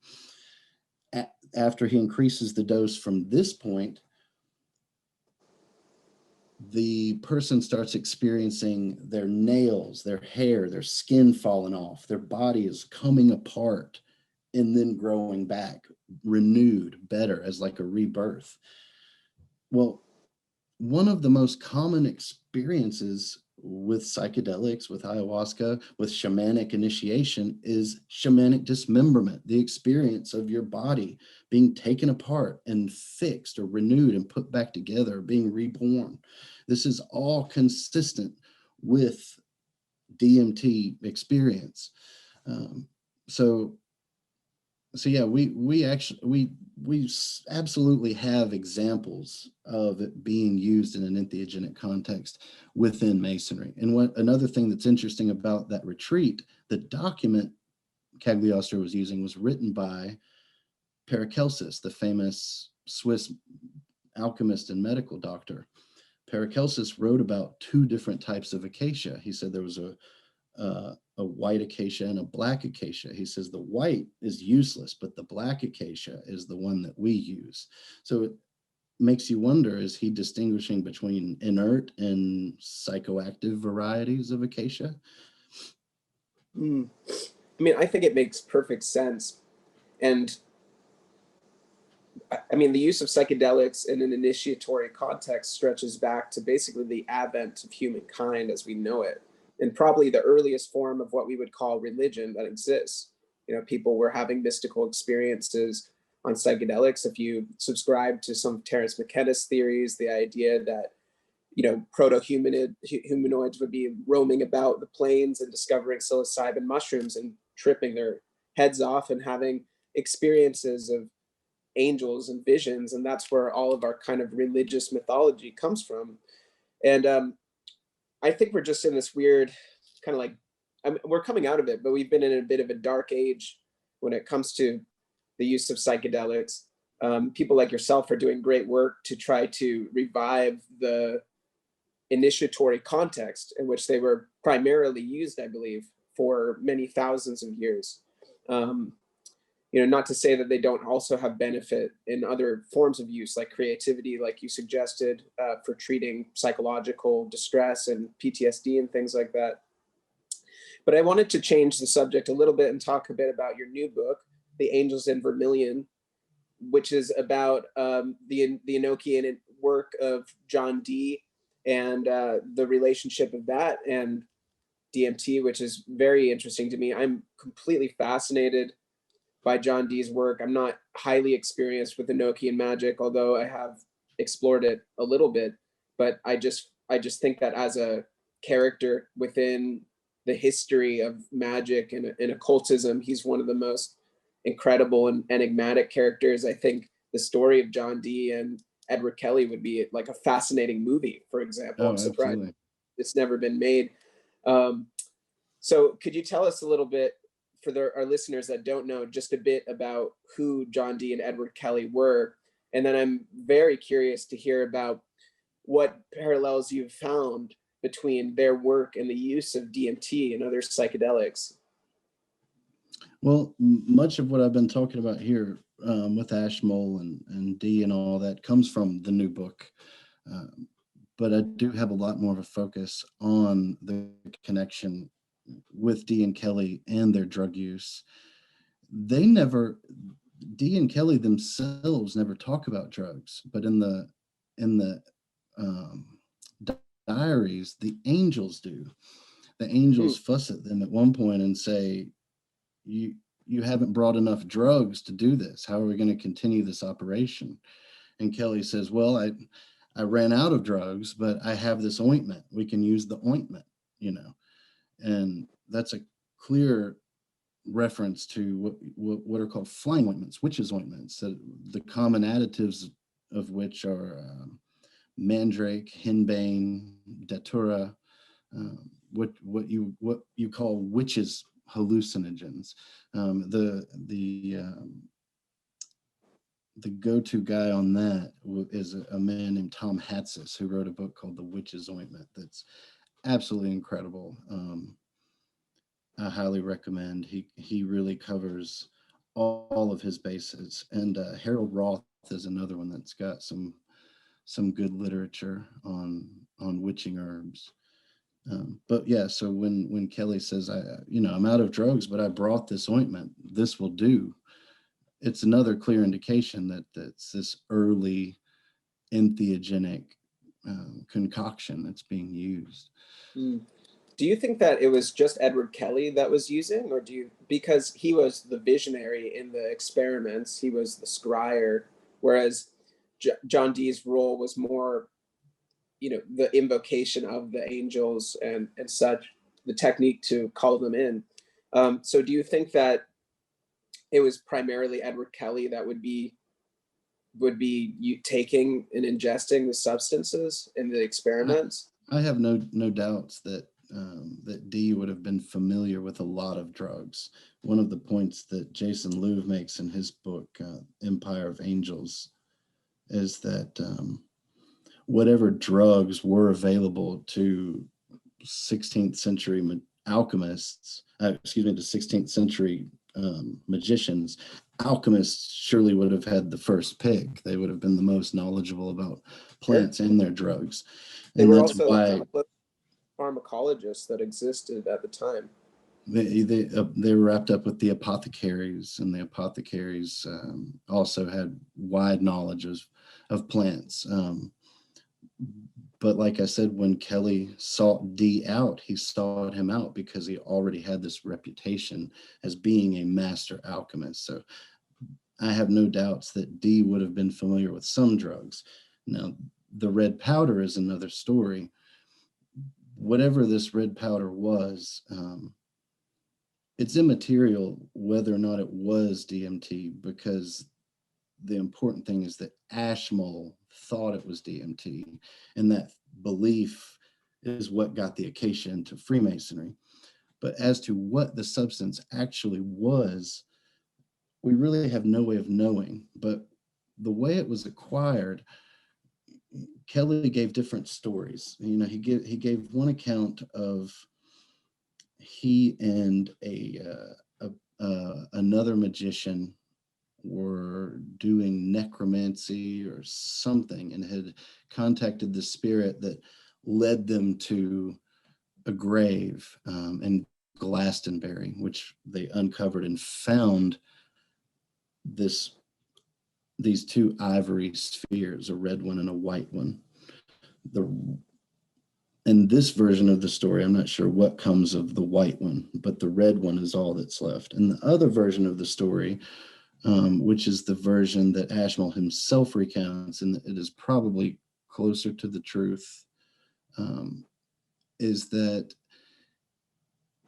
After he increases the dose from this point, the person starts experiencing their nails, their hair, their skin falling off, their body is coming apart and then growing back, renewed, better, as like a rebirth. Well, one of the most common experiences with psychedelics, with ayahuasca, with shamanic initiation is shamanic dismemberment, the experience of your body being taken apart and fixed or renewed and put back together, being reborn. This is all consistent with DMT experience. So so yeah, we absolutely have examples of it being used in an entheogenic context within Masonry. And what another thing that's interesting about that retreat, the document Cagliostro was using was written by Parakelsis, the famous Swiss alchemist and medical doctor. Parakelsis wrote about two different types of acacia. He said there was a white acacia and a black acacia. He says the white is useless, but the black acacia is the one that we use. So it makes you wonder, is he distinguishing between inert and psychoactive varieties of acacia? I mean, I think it makes perfect sense. And I mean, the use of psychedelics in an initiatory context stretches back to basically the advent of humankind as we know it, and probably the earliest form of what we would call religion that exists. You know, people were having mystical experiences on psychedelics. If you subscribe to some of Terence McKenna's theories, the idea that, you know, humanoids would be roaming about the plains and discovering psilocybin mushrooms and tripping their heads off and having experiences of angels and visions, and that's where all of our kind of religious mythology comes from. And I think we're just in this weird kind of like, I mean, we're coming out of it, but we've been in a bit of a dark age when it comes to the use of psychedelics. People like yourself are doing great work to try to revive the initiatory context in which they were primarily used, I believe, for many thousands of years. You know, not to say that they don't also have benefit in other forms of use, like creativity, like you suggested, for treating psychological distress and PTSD and things like that. But I wanted to change the subject a little bit and talk a bit about your new book, The Angels in Vermilion, which is about the Enochian work of John Dee and the relationship of that and DMT, which is very interesting to me. I'm completely fascinated by John Dee's work. I'm not highly experienced with Enochian magic, although I have explored it a little bit. But I just think that as a character within the history of magic and occultism, he's one of the most incredible and enigmatic characters. I think the story of John Dee and Edward Kelly would be like a fascinating movie, for example. Oh, I'm surprised absolutely. it's never been made. So could you tell us a little bit, for our listeners that don't know, just a bit about who John Dee and Edward Kelly were? And then I'm very curious to hear about what parallels you've found between their work and the use of DMT and other psychedelics. Well, much of what I've been talking about here with Ashmole and Dee and all that comes from the new book. But I do have a lot more of a focus on the connection with Dee and Kelly and their drug use. Dee and Kelly themselves never talk about drugs, but in the um, diaries, the angels do. The angels fuss at them at one point and say, you haven't brought enough drugs to do this. How are we going to continue this operation? And Kelly says, well, I ran out of drugs, but I have this ointment. We can use the ointment, you know. And that's a clear reference to what are called flying ointments, witches' ointments, the common additives of which are mandrake, henbane, datura, what you call witches' hallucinogens. The go-to guy on that is a man named Tom Hatsis, who wrote a book called The Witch's Ointment that's absolutely incredible. I highly recommend. He really covers all of his bases. And Harold Roth is another one that's got some good literature on witching herbs. But yeah, so when Kelly says, I'm out of drugs, but I brought this ointment, this will do. It's another clear indication that it's this early entheogenic concoction that's being used. Do you think that it was just Edward Kelly that was using, or because he was the visionary in the experiments, he was the scryer, whereas John Dee's role was more, the invocation of the angels and such, the technique to call them in. So do you think that it was primarily Edward Kelly that would be taking and ingesting the substances in the experiments. I have no doubts that that Dee would have been familiar with a lot of drugs. One of the points that Jason Louv makes in his book, Empire of Angels, is that whatever drugs were available to 16th century alchemists, to 16th century magicians, alchemists surely would have had the first pick. They would have been the most knowledgeable about plants and their drugs. They And were that's also why the pharmacologists that existed at the time. they were wrapped up with the apothecaries, and the apothecaries also had wide knowledge of plants. But like I said, when Kelly sought Dee out, he sought him out because he already had this reputation as being a master alchemist. So I have no doubts that Dee would have been familiar with some drugs. Now, the red powder is another story. Whatever this red powder was, it's immaterial whether or not it was DMT, because the important thing is that Ashmole thought it was DMT, and that belief is what got the Acacia into Freemasonry. But as to what the substance actually was, we really have no way of knowing. But the way it was acquired, Kelly gave different stories. You know, he gave one account of he and another magician were doing necromancy or something, and had contacted the spirit that led them to a grave in Glastonbury, which they uncovered and found these two ivory spheres, a red one and a white one. In this version of the story, I'm not sure what comes of the white one, but the red one is all that's left. And the other version of the story, which is the version that Ashmole himself recounts, and it is probably closer to the truth, is that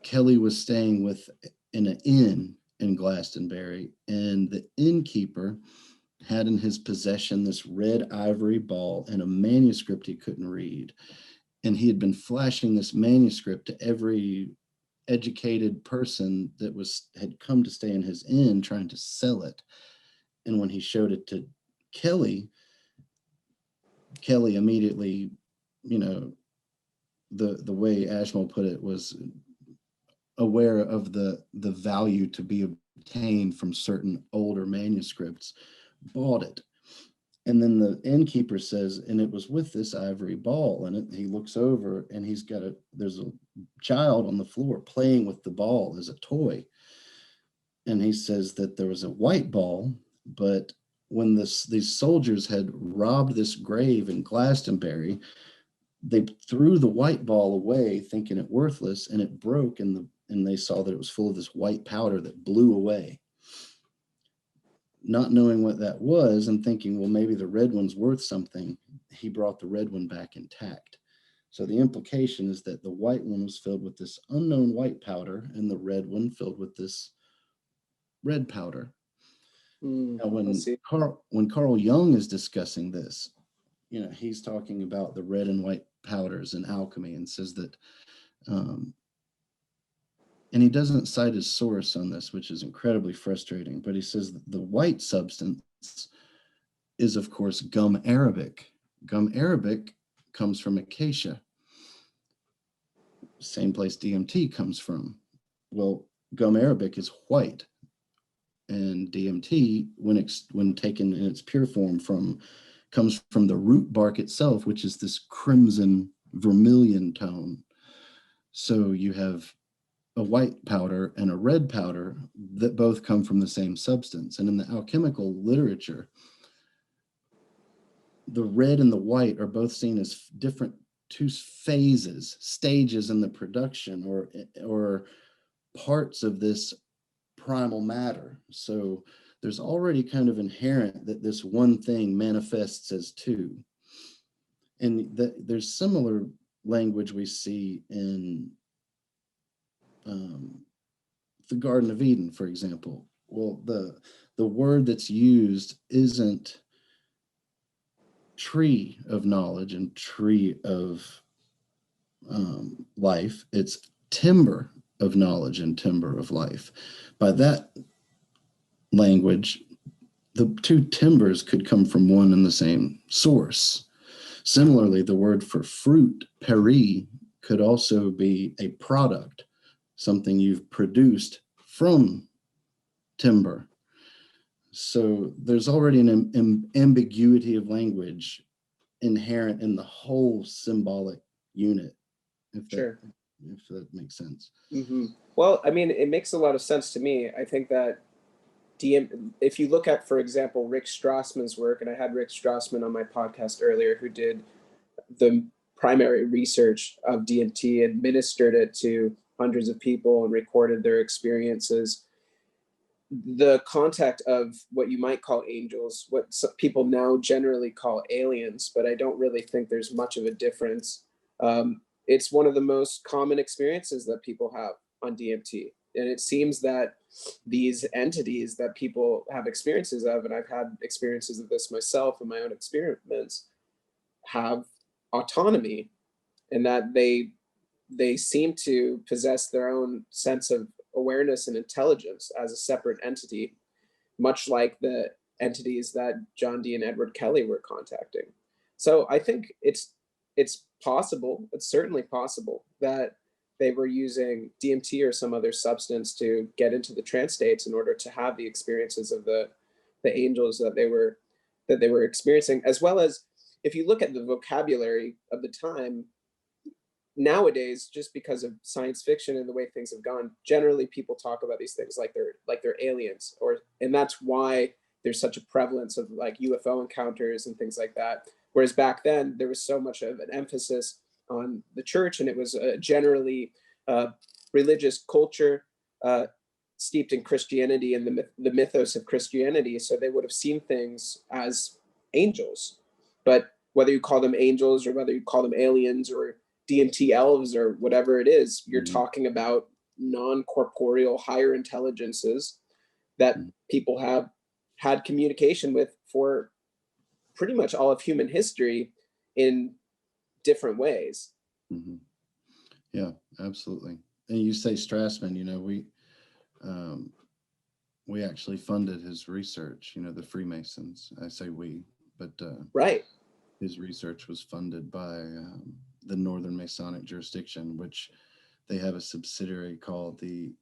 Kelly was staying in an inn in Glastonbury, and the innkeeper had in his possession this red ivory ball and a manuscript he couldn't read. And he had been flashing this manuscript to every educated person that had come to stay in his inn, trying to sell it. And when he showed it to Kelly immediately, you know, the way Ashmole put it, was aware of the value to be obtained from certain older manuscripts, bought it. And then the innkeeper says, and it was with this ivory ball in it. He looks over, and there's a child on the floor playing with the ball as a toy. And he says that there was a white ball, but when these soldiers had robbed this grave in Glastonbury, they threw the white ball away, thinking it worthless, and it broke, and they saw that it was full of this white powder that blew away. Not knowing what that was, and thinking, well, maybe the red one's worth something, he brought the red one back intact. So the implication is that the white one was filled with this unknown white powder, and the red one filled with this red powder. Now, when Carl Jung is discussing this, you know, he's talking about the red and white powders in alchemy, and says that, and he doesn't cite his source on this, which is incredibly frustrating, but he says that the white substance is, of course, gum arabic. Gum arabic comes from Acacia, same place DMT comes from. Well, gum arabic is white, and DMT, when taken in its pure form, comes from the root bark itself, which is this crimson vermilion tone. So you have a white powder and a red powder that both come from the same substance. And in the alchemical literature, the red and the white are both seen as different two stages in the production, or parts of this primal matter. So there's already kind of inherent that this one thing manifests as two. And there's similar language we see in the Garden of Eden, for example, well, the word that's used isn't tree of knowledge and tree of life. It's timber of knowledge and timber of life. By that language, the two timbers could come from one and the same source. Similarly, the word for fruit, peri, could also be a product, something you've produced from timber. So there's already an ambiguity of language inherent in the whole symbolic unit, if that makes sense. Mm-hmm. Well, I mean, it makes a lot of sense to me. I think that if you look at, for example, Rick Strassman's work, and I had Rick Strassman on my podcast earlier, who did the primary research of DMT, administered it to hundreds of people and recorded their experiences. The contact of what you might call angels, what some people now generally call aliens, but I don't really think there's much of a difference. It's one of the most common experiences that people have on DMT. And it seems that these entities that people have experiences of, and I've had experiences of this myself in my own experiments, have autonomy, and that they seem to possess their own sense of awareness and intelligence as a separate entity, much like the entities that John Dee and Edward Kelly were contacting. So I think it's possible, it's certainly possible, that they were using DMT or some other substance to get into the trance states in order to have the experiences of the angels that they were experiencing. As well as, if you look at the vocabulary of the time, nowadays, just because of science fiction and the way things have gone, generally people talk about these things like they're aliens, and that's why there's such a prevalence of like UFO encounters and things like that. Whereas back then there was so much of an emphasis on the church, and it was generally religious culture steeped in Christianity and the mythos of Christianity. So they would have seen things as angels, but whether you call them angels or whether you call them aliens or DMT elves or whatever it is, you're talking about non-corporeal higher intelligences that people have had communication with for pretty much all of human history in different ways. Mm-hmm. Yeah, absolutely. And you say Strassman, we actually funded his research, the Freemasons. I say we, but right. His research was funded by the Northern Masonic jurisdiction, which they have a subsidiary called the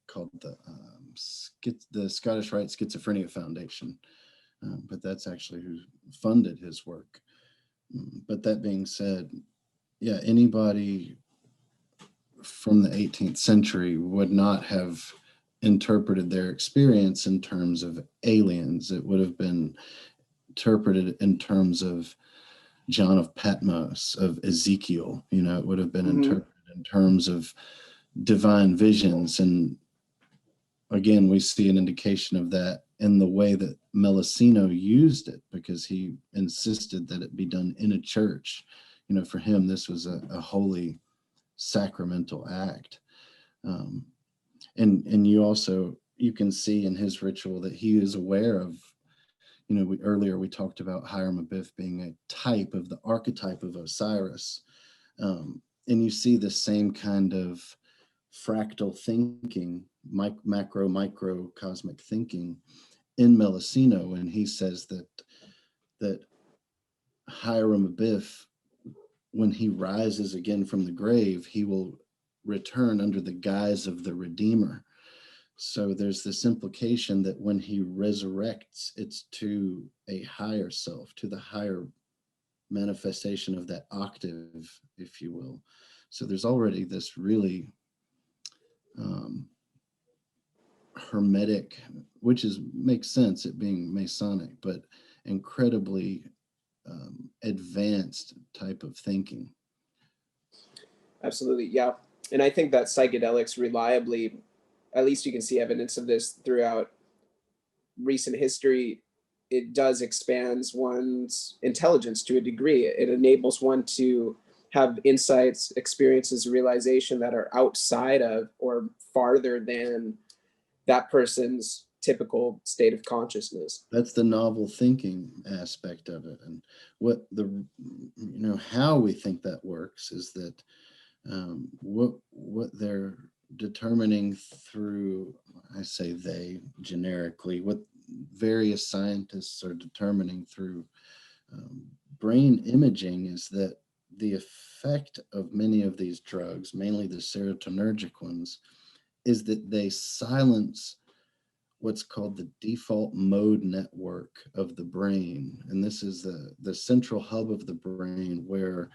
Scottish Rite Schizophrenia Foundation. But that's actually who funded his work. But that being said, yeah, anybody from the 18th century would not have interpreted their experience in terms of aliens. It would have been interpreted in terms of John of Patmos, of Ezekiel. It would have been interpreted in terms of divine visions. And again, we see an indication of that in the way that Melusino used it, because he insisted that it be done in a church. For him, this was a holy sacramental act. And you can see in his ritual that he is aware of, earlier we talked about Hiram Abiff being a type of the archetype of Osiris. And you see the same kind of fractal thinking, macro, micro, cosmic thinking in Melusino, and he says that Hiram Abiff, when he rises again from the grave, he will return under the guise of the Redeemer. So there's this implication that when he resurrects, it's to a higher self, to the higher manifestation of that octave, if you will. So there's already this really hermetic, which makes sense, it being Masonic, but incredibly advanced type of thinking. Absolutely, yeah. And I think that psychedelics reliably, at least you can see evidence of this throughout recent history, it does expands one's intelligence to a degree. It enables one to have insights, experiences, realization that are outside of or farther than that person's typical state of consciousness. That's the novel thinking aspect of it. And what how we think that works is that what they're determining through, I say they generically, what various scientists are determining through brain imaging is that the effect of many of these drugs, mainly the serotonergic ones, is that they silence what's called the default mode network of the brain. And this is the central hub of the brain where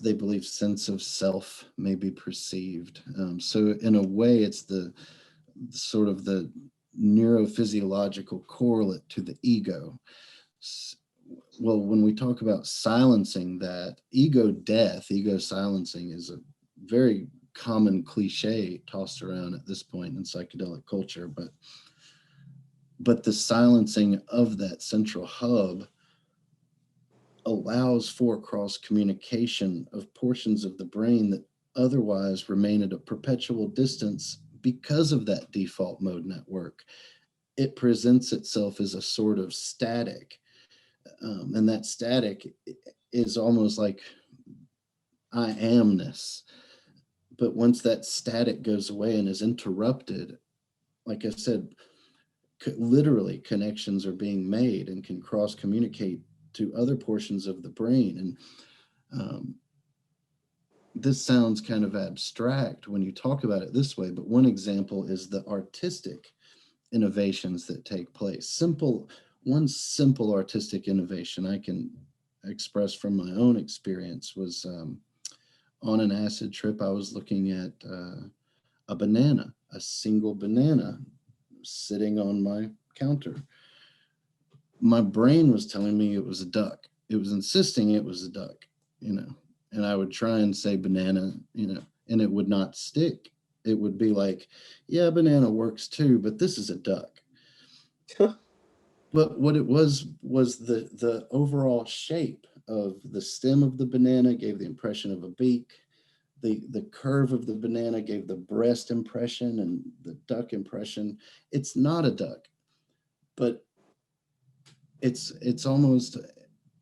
they believe sense of self may be perceived. So in a way, it's the sort of the neurophysiological correlate to the ego. Well, when we talk about silencing that, ego death, ego silencing is a very common cliche tossed around at this point in psychedelic culture, but the silencing of that central hub allows for cross communication of portions of the brain that otherwise remain at a perpetual distance because of that default mode network. It presents itself as a sort of static, and that static is almost like I amness. But once that static goes away and is interrupted, like I said, literally connections are being made and can cross communicate to other portions of the brain. And this sounds kind of abstract when you talk about it this way, but one example is the artistic innovations that take place. One simple artistic innovation I can express from my own experience was on an acid trip. I was looking at a banana, a single banana sitting on my counter. My brain was telling me it was a duck. It was insisting it was a duck, and I would try and say banana, and it would not stick. It would be like, yeah, banana works too, but this is a duck. But what it was the overall shape of the stem of the banana gave the impression of a beak. The curve of the banana gave the breast impression and the duck impression. It's not a duck, but it's almost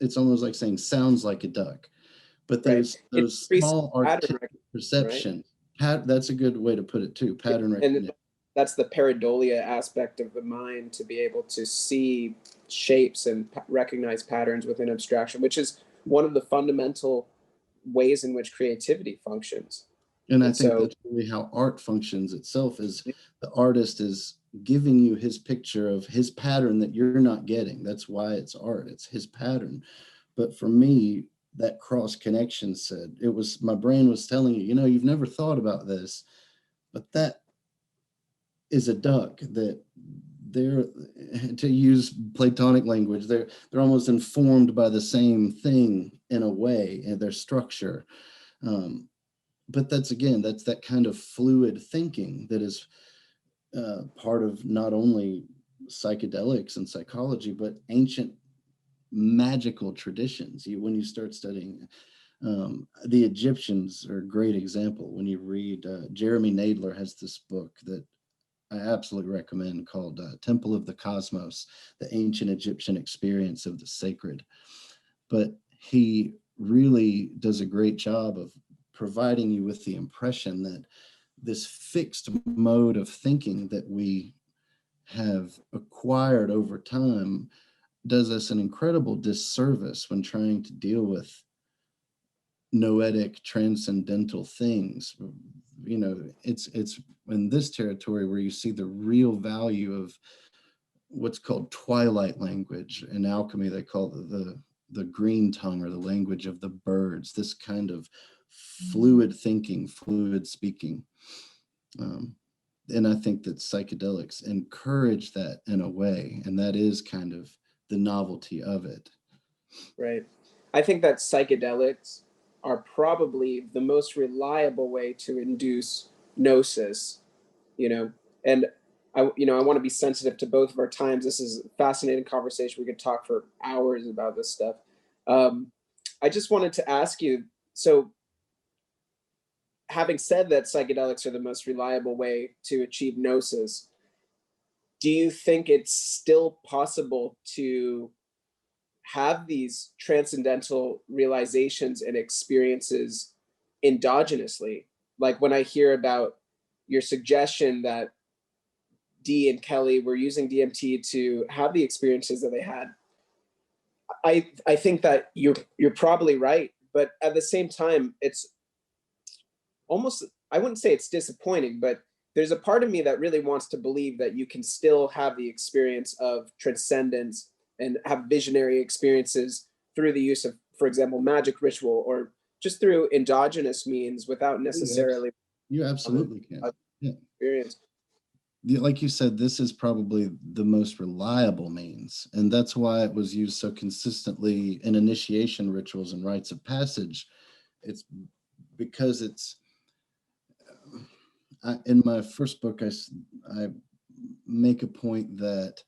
like saying sounds like a duck. But there's Right. those small artistic perception. Right? That's a good way to put it too. Pattern recognition. And that's the pareidolia aspect of the mind, to be able to see shapes and recognize patterns within abstraction, which is one of the fundamental ways in which creativity functions. And I think that's really how art functions itself, is the artist is giving you his picture of his pattern that you're not getting. That's why it's art. It's his pattern. But for me, that cross connection said, my brain was telling you, you've never thought about this, but that is a duck. That they're, to use Platonic language, they're almost informed by the same thing in a way, in their structure. But that's that kind of fluid thinking that is part of not only psychedelics and psychology, but ancient magical traditions. When you start studying, the Egyptians are a great example. When you read, Jeremy Nadler has this book that I absolutely recommend called Temple of the Cosmos, the Ancient Egyptian Experience of the Sacred. But he really does a great job of providing you with the impression that this fixed mode of thinking that we have acquired over time does us an incredible disservice when trying to deal with noetic transcendental things. It's in this territory where you see the real value of what's called twilight language. In alchemy, they call it the green tongue, or the language of the birds, this kind of fluid thinking, fluid speaking. And I think that psychedelics encourage that in a way, and that is kind of the novelty of it. Right. I think that psychedelics are probably the most reliable way to induce gnosis, and I want to be sensitive to both of our times. This is a fascinating conversation. We could talk for hours about this stuff. I just wanted to ask you, so having said that psychedelics are the most reliable way to achieve gnosis, do you think it's still possible to have these transcendental realizations and experiences endogenously? Like when I hear about your suggestion that Dee and Kelly were using DMT to have the experiences that they had, I think that you're probably right, but at the same time, it's almost, I wouldn't say it's disappointing, but there's a part of me that really wants to believe that you can still have the experience of transcendence and have visionary experiences through the use of, for example, magic ritual, or just through endogenous means without necessarily You absolutely can. Yeah. experience. Like you said, this is probably the most reliable means, and that's why it was used so consistently in initiation rituals and rites of passage. It's because it's in my first book, I make a point that,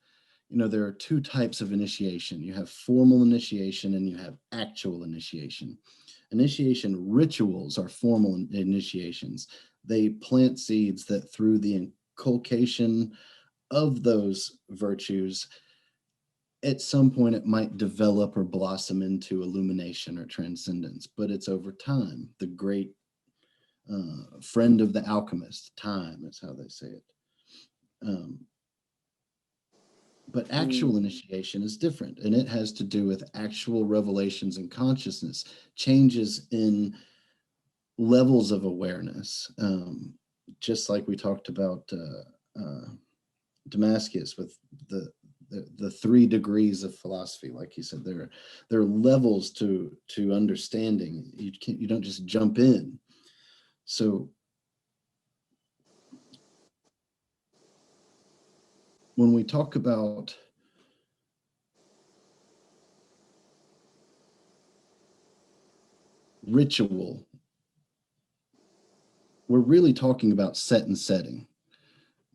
you know, there are two types of initiation. You have formal initiation and you have actual initiation. Initiation rituals are formal initiations. They plant seeds that through the inculcation of those virtues, at some point it might develop or blossom into illumination or transcendence, but it's over time. The great friend of the alchemist, time is how they say it. But actual initiation is different, and it has to do with actual revelations in consciousness, changes in levels of awareness, just like we talked about Damascus with the 3 degrees of philosophy. Like you said, there are levels to understanding. You don't just jump in. So when we talk about ritual, we're really talking about set and setting.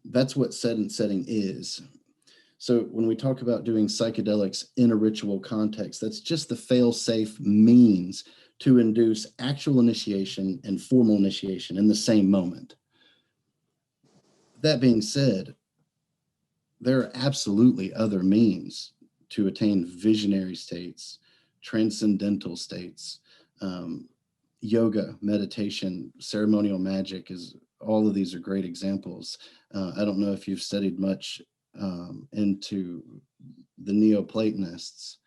That's what set and setting is. So when we talk about doing psychedelics in a ritual context, that's just the fail-safe means to induce actual initiation and formal initiation in the same moment. That being said, there are absolutely other means to attain visionary states, transcendental states, yoga, meditation, ceremonial magic, is all of these are great examples. I don't know if you've studied much into the Neoplatonists,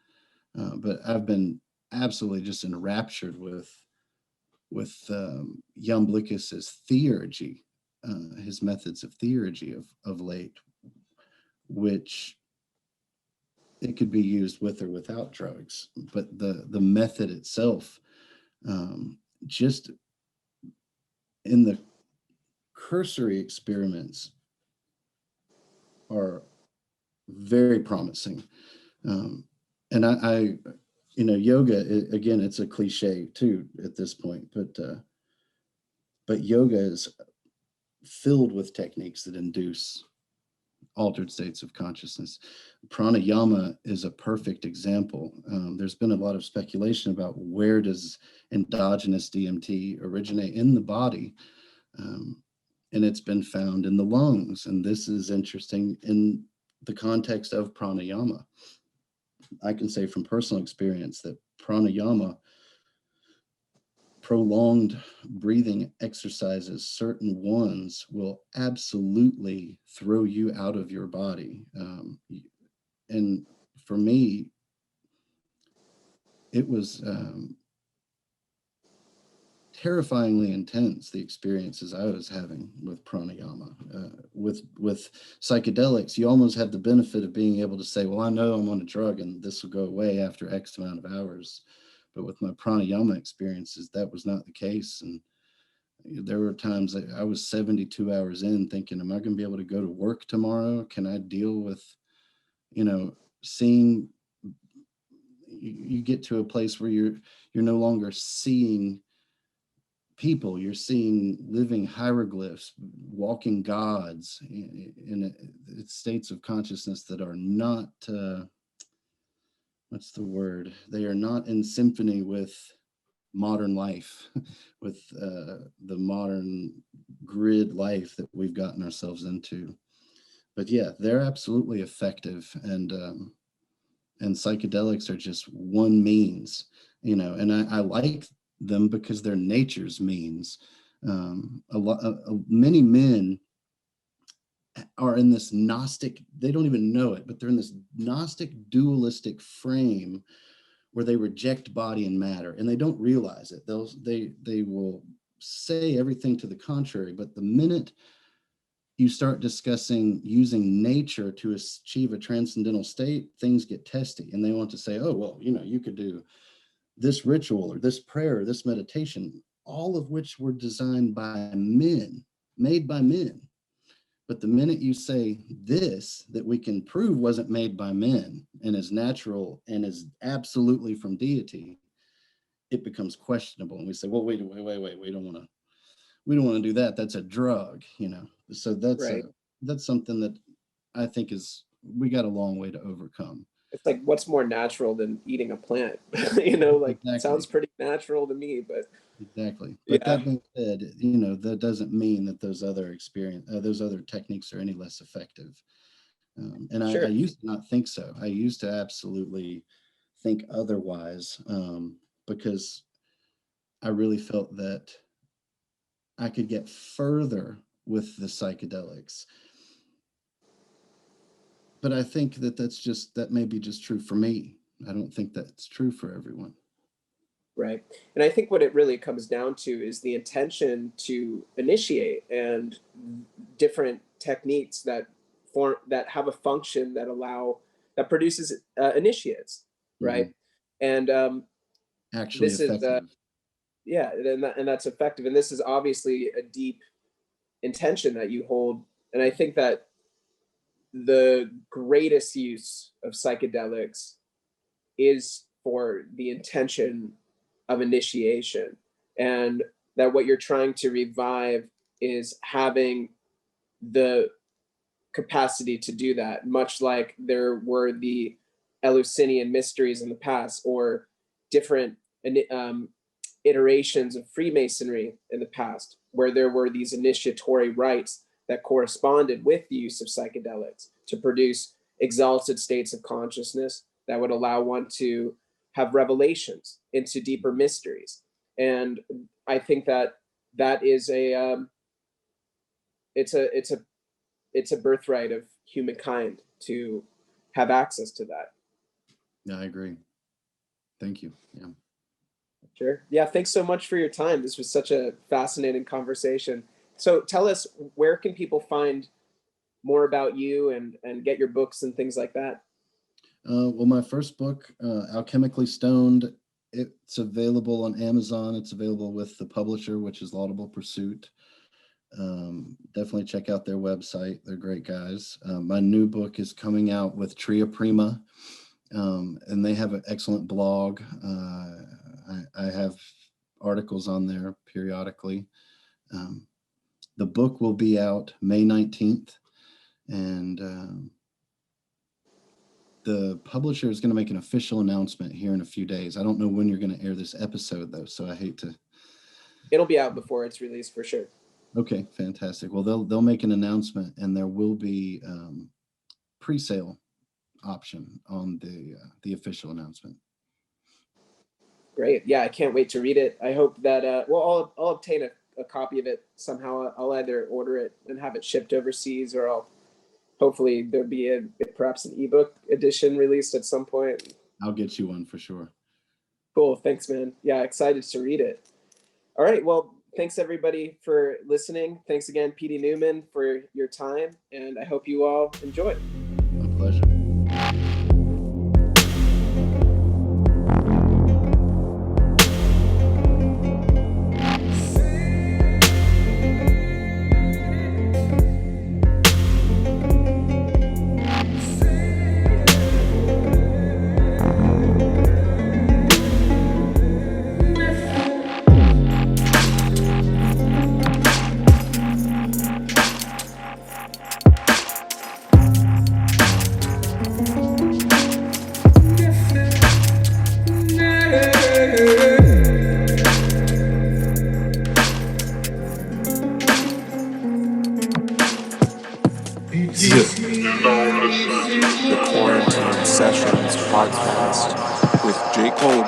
but I've been absolutely just enraptured with Iamblichus's theurgy, his methods of theurgy of late, which it could be used with or without drugs, but the method itself, just in the cursory experiments, are very promising. And I you know, yoga, again, it's a cliche too at this point, but yoga is filled with techniques that induce altered states of consciousness. Pranayama is a perfect example. There's been a lot of speculation about where does endogenous DMT originate in the body, and it's been found in the lungs. And this is interesting in the context of pranayama. I can say from personal experience that pranayama, prolonged breathing exercises, certain ones will absolutely throw you out of your body. And for me, it was terrifyingly intense, the experiences I was having with pranayama. With psychedelics, you almost have the benefit of being able to say, well, I know I'm on a drug and this will go away after X amount of hours. But with my pranayama experiences, that was not the case. And there were times that I was 72 hours in thinking, am I going to be able to go to work tomorrow? Can I deal with, you know, seeing, you get to a place where you're no longer seeing people, you're seeing living hieroglyphs, walking gods in states of consciousness that are not, what's the word? They are not in symphony with modern life, with the modern grid life that we've gotten ourselves into. But yeah, they're absolutely effective, and psychedelics are just one means, and I like them because they're nature's means. Many men are in this Gnostic, they don't even know it, but they're in this Gnostic dualistic frame where they reject body and matter, and they don't realize it. They will say everything to the contrary, but the minute you start discussing using nature to achieve a transcendental state, things get testy, and they want to say, oh, well, you could do this ritual or this prayer or this meditation, all of which were designed by men, made by men. But the minute you say this, that we can prove wasn't made by men and is natural and is absolutely from deity, it becomes questionable. And we say, well, wait, we don't want to do that. That's a drug, So Right. That's something that I think we got a long way to overcome. It's like, what's more natural than eating a plant? Exactly. Sounds pretty natural to me, but exactly. But that being said, that doesn't mean that those other techniques are any less effective. And sure. I used to not think so. I used to absolutely think otherwise, because I really felt that I could get further with the psychedelics. But I think that may be just true for me. I don't think that's true for everyone. Right. And I think what it really comes down to is the intention to initiate, and different techniques that have a function that produces initiates, right? Mm-hmm. And actually this effective. And that's effective. And this is obviously a deep intention that you hold. And I think that the greatest use of psychedelics is for the intention of initiation, and that what you're trying to revive is having the capacity to do that, much like there were the Eleusinian mysteries in the past, or different iterations of Freemasonry in the past, where there were these initiatory rites that corresponded with the use of psychedelics to produce exalted states of consciousness that would allow one to have revelations into deeper mysteries. And I think that is it's a birthright of humankind to have access to that. Yeah, I agree. Thank you. Yeah. Sure. Yeah. Thanks so much for your time. This was such a fascinating conversation. So tell us, where can people find more about you and get your books and things like that? Well, my first book, Alchemically Stoned, it's available on Amazon. It's available with the publisher, which is Laudable Pursuit. Definitely check out their website. They're great guys. My new book is coming out with Tria Prima, and they have an excellent blog. I have articles on there periodically. The book will be out May 19th, and the publisher is going to make an official announcement here in a few days. I don't know when you're going to air this episode, though, so I hate to. It'll be out before it's released for sure. Okay, fantastic. Well, they'll make an announcement, and there will be pre-sale option on the official announcement. Great. Yeah, I can't wait to read it. I hope that I'll obtain a copy of it somehow. I'll either order it and have it shipped overseas, or hopefully there'll be perhaps an ebook edition released at some point. I'll get you one for sure. Cool. Thanks, man. Yeah, excited to read it. All right. Well, thanks everybody for listening. Thanks again, PD Newman, for your time, and I hope you all enjoy. My pleasure. Sessions podcast with J. Cole.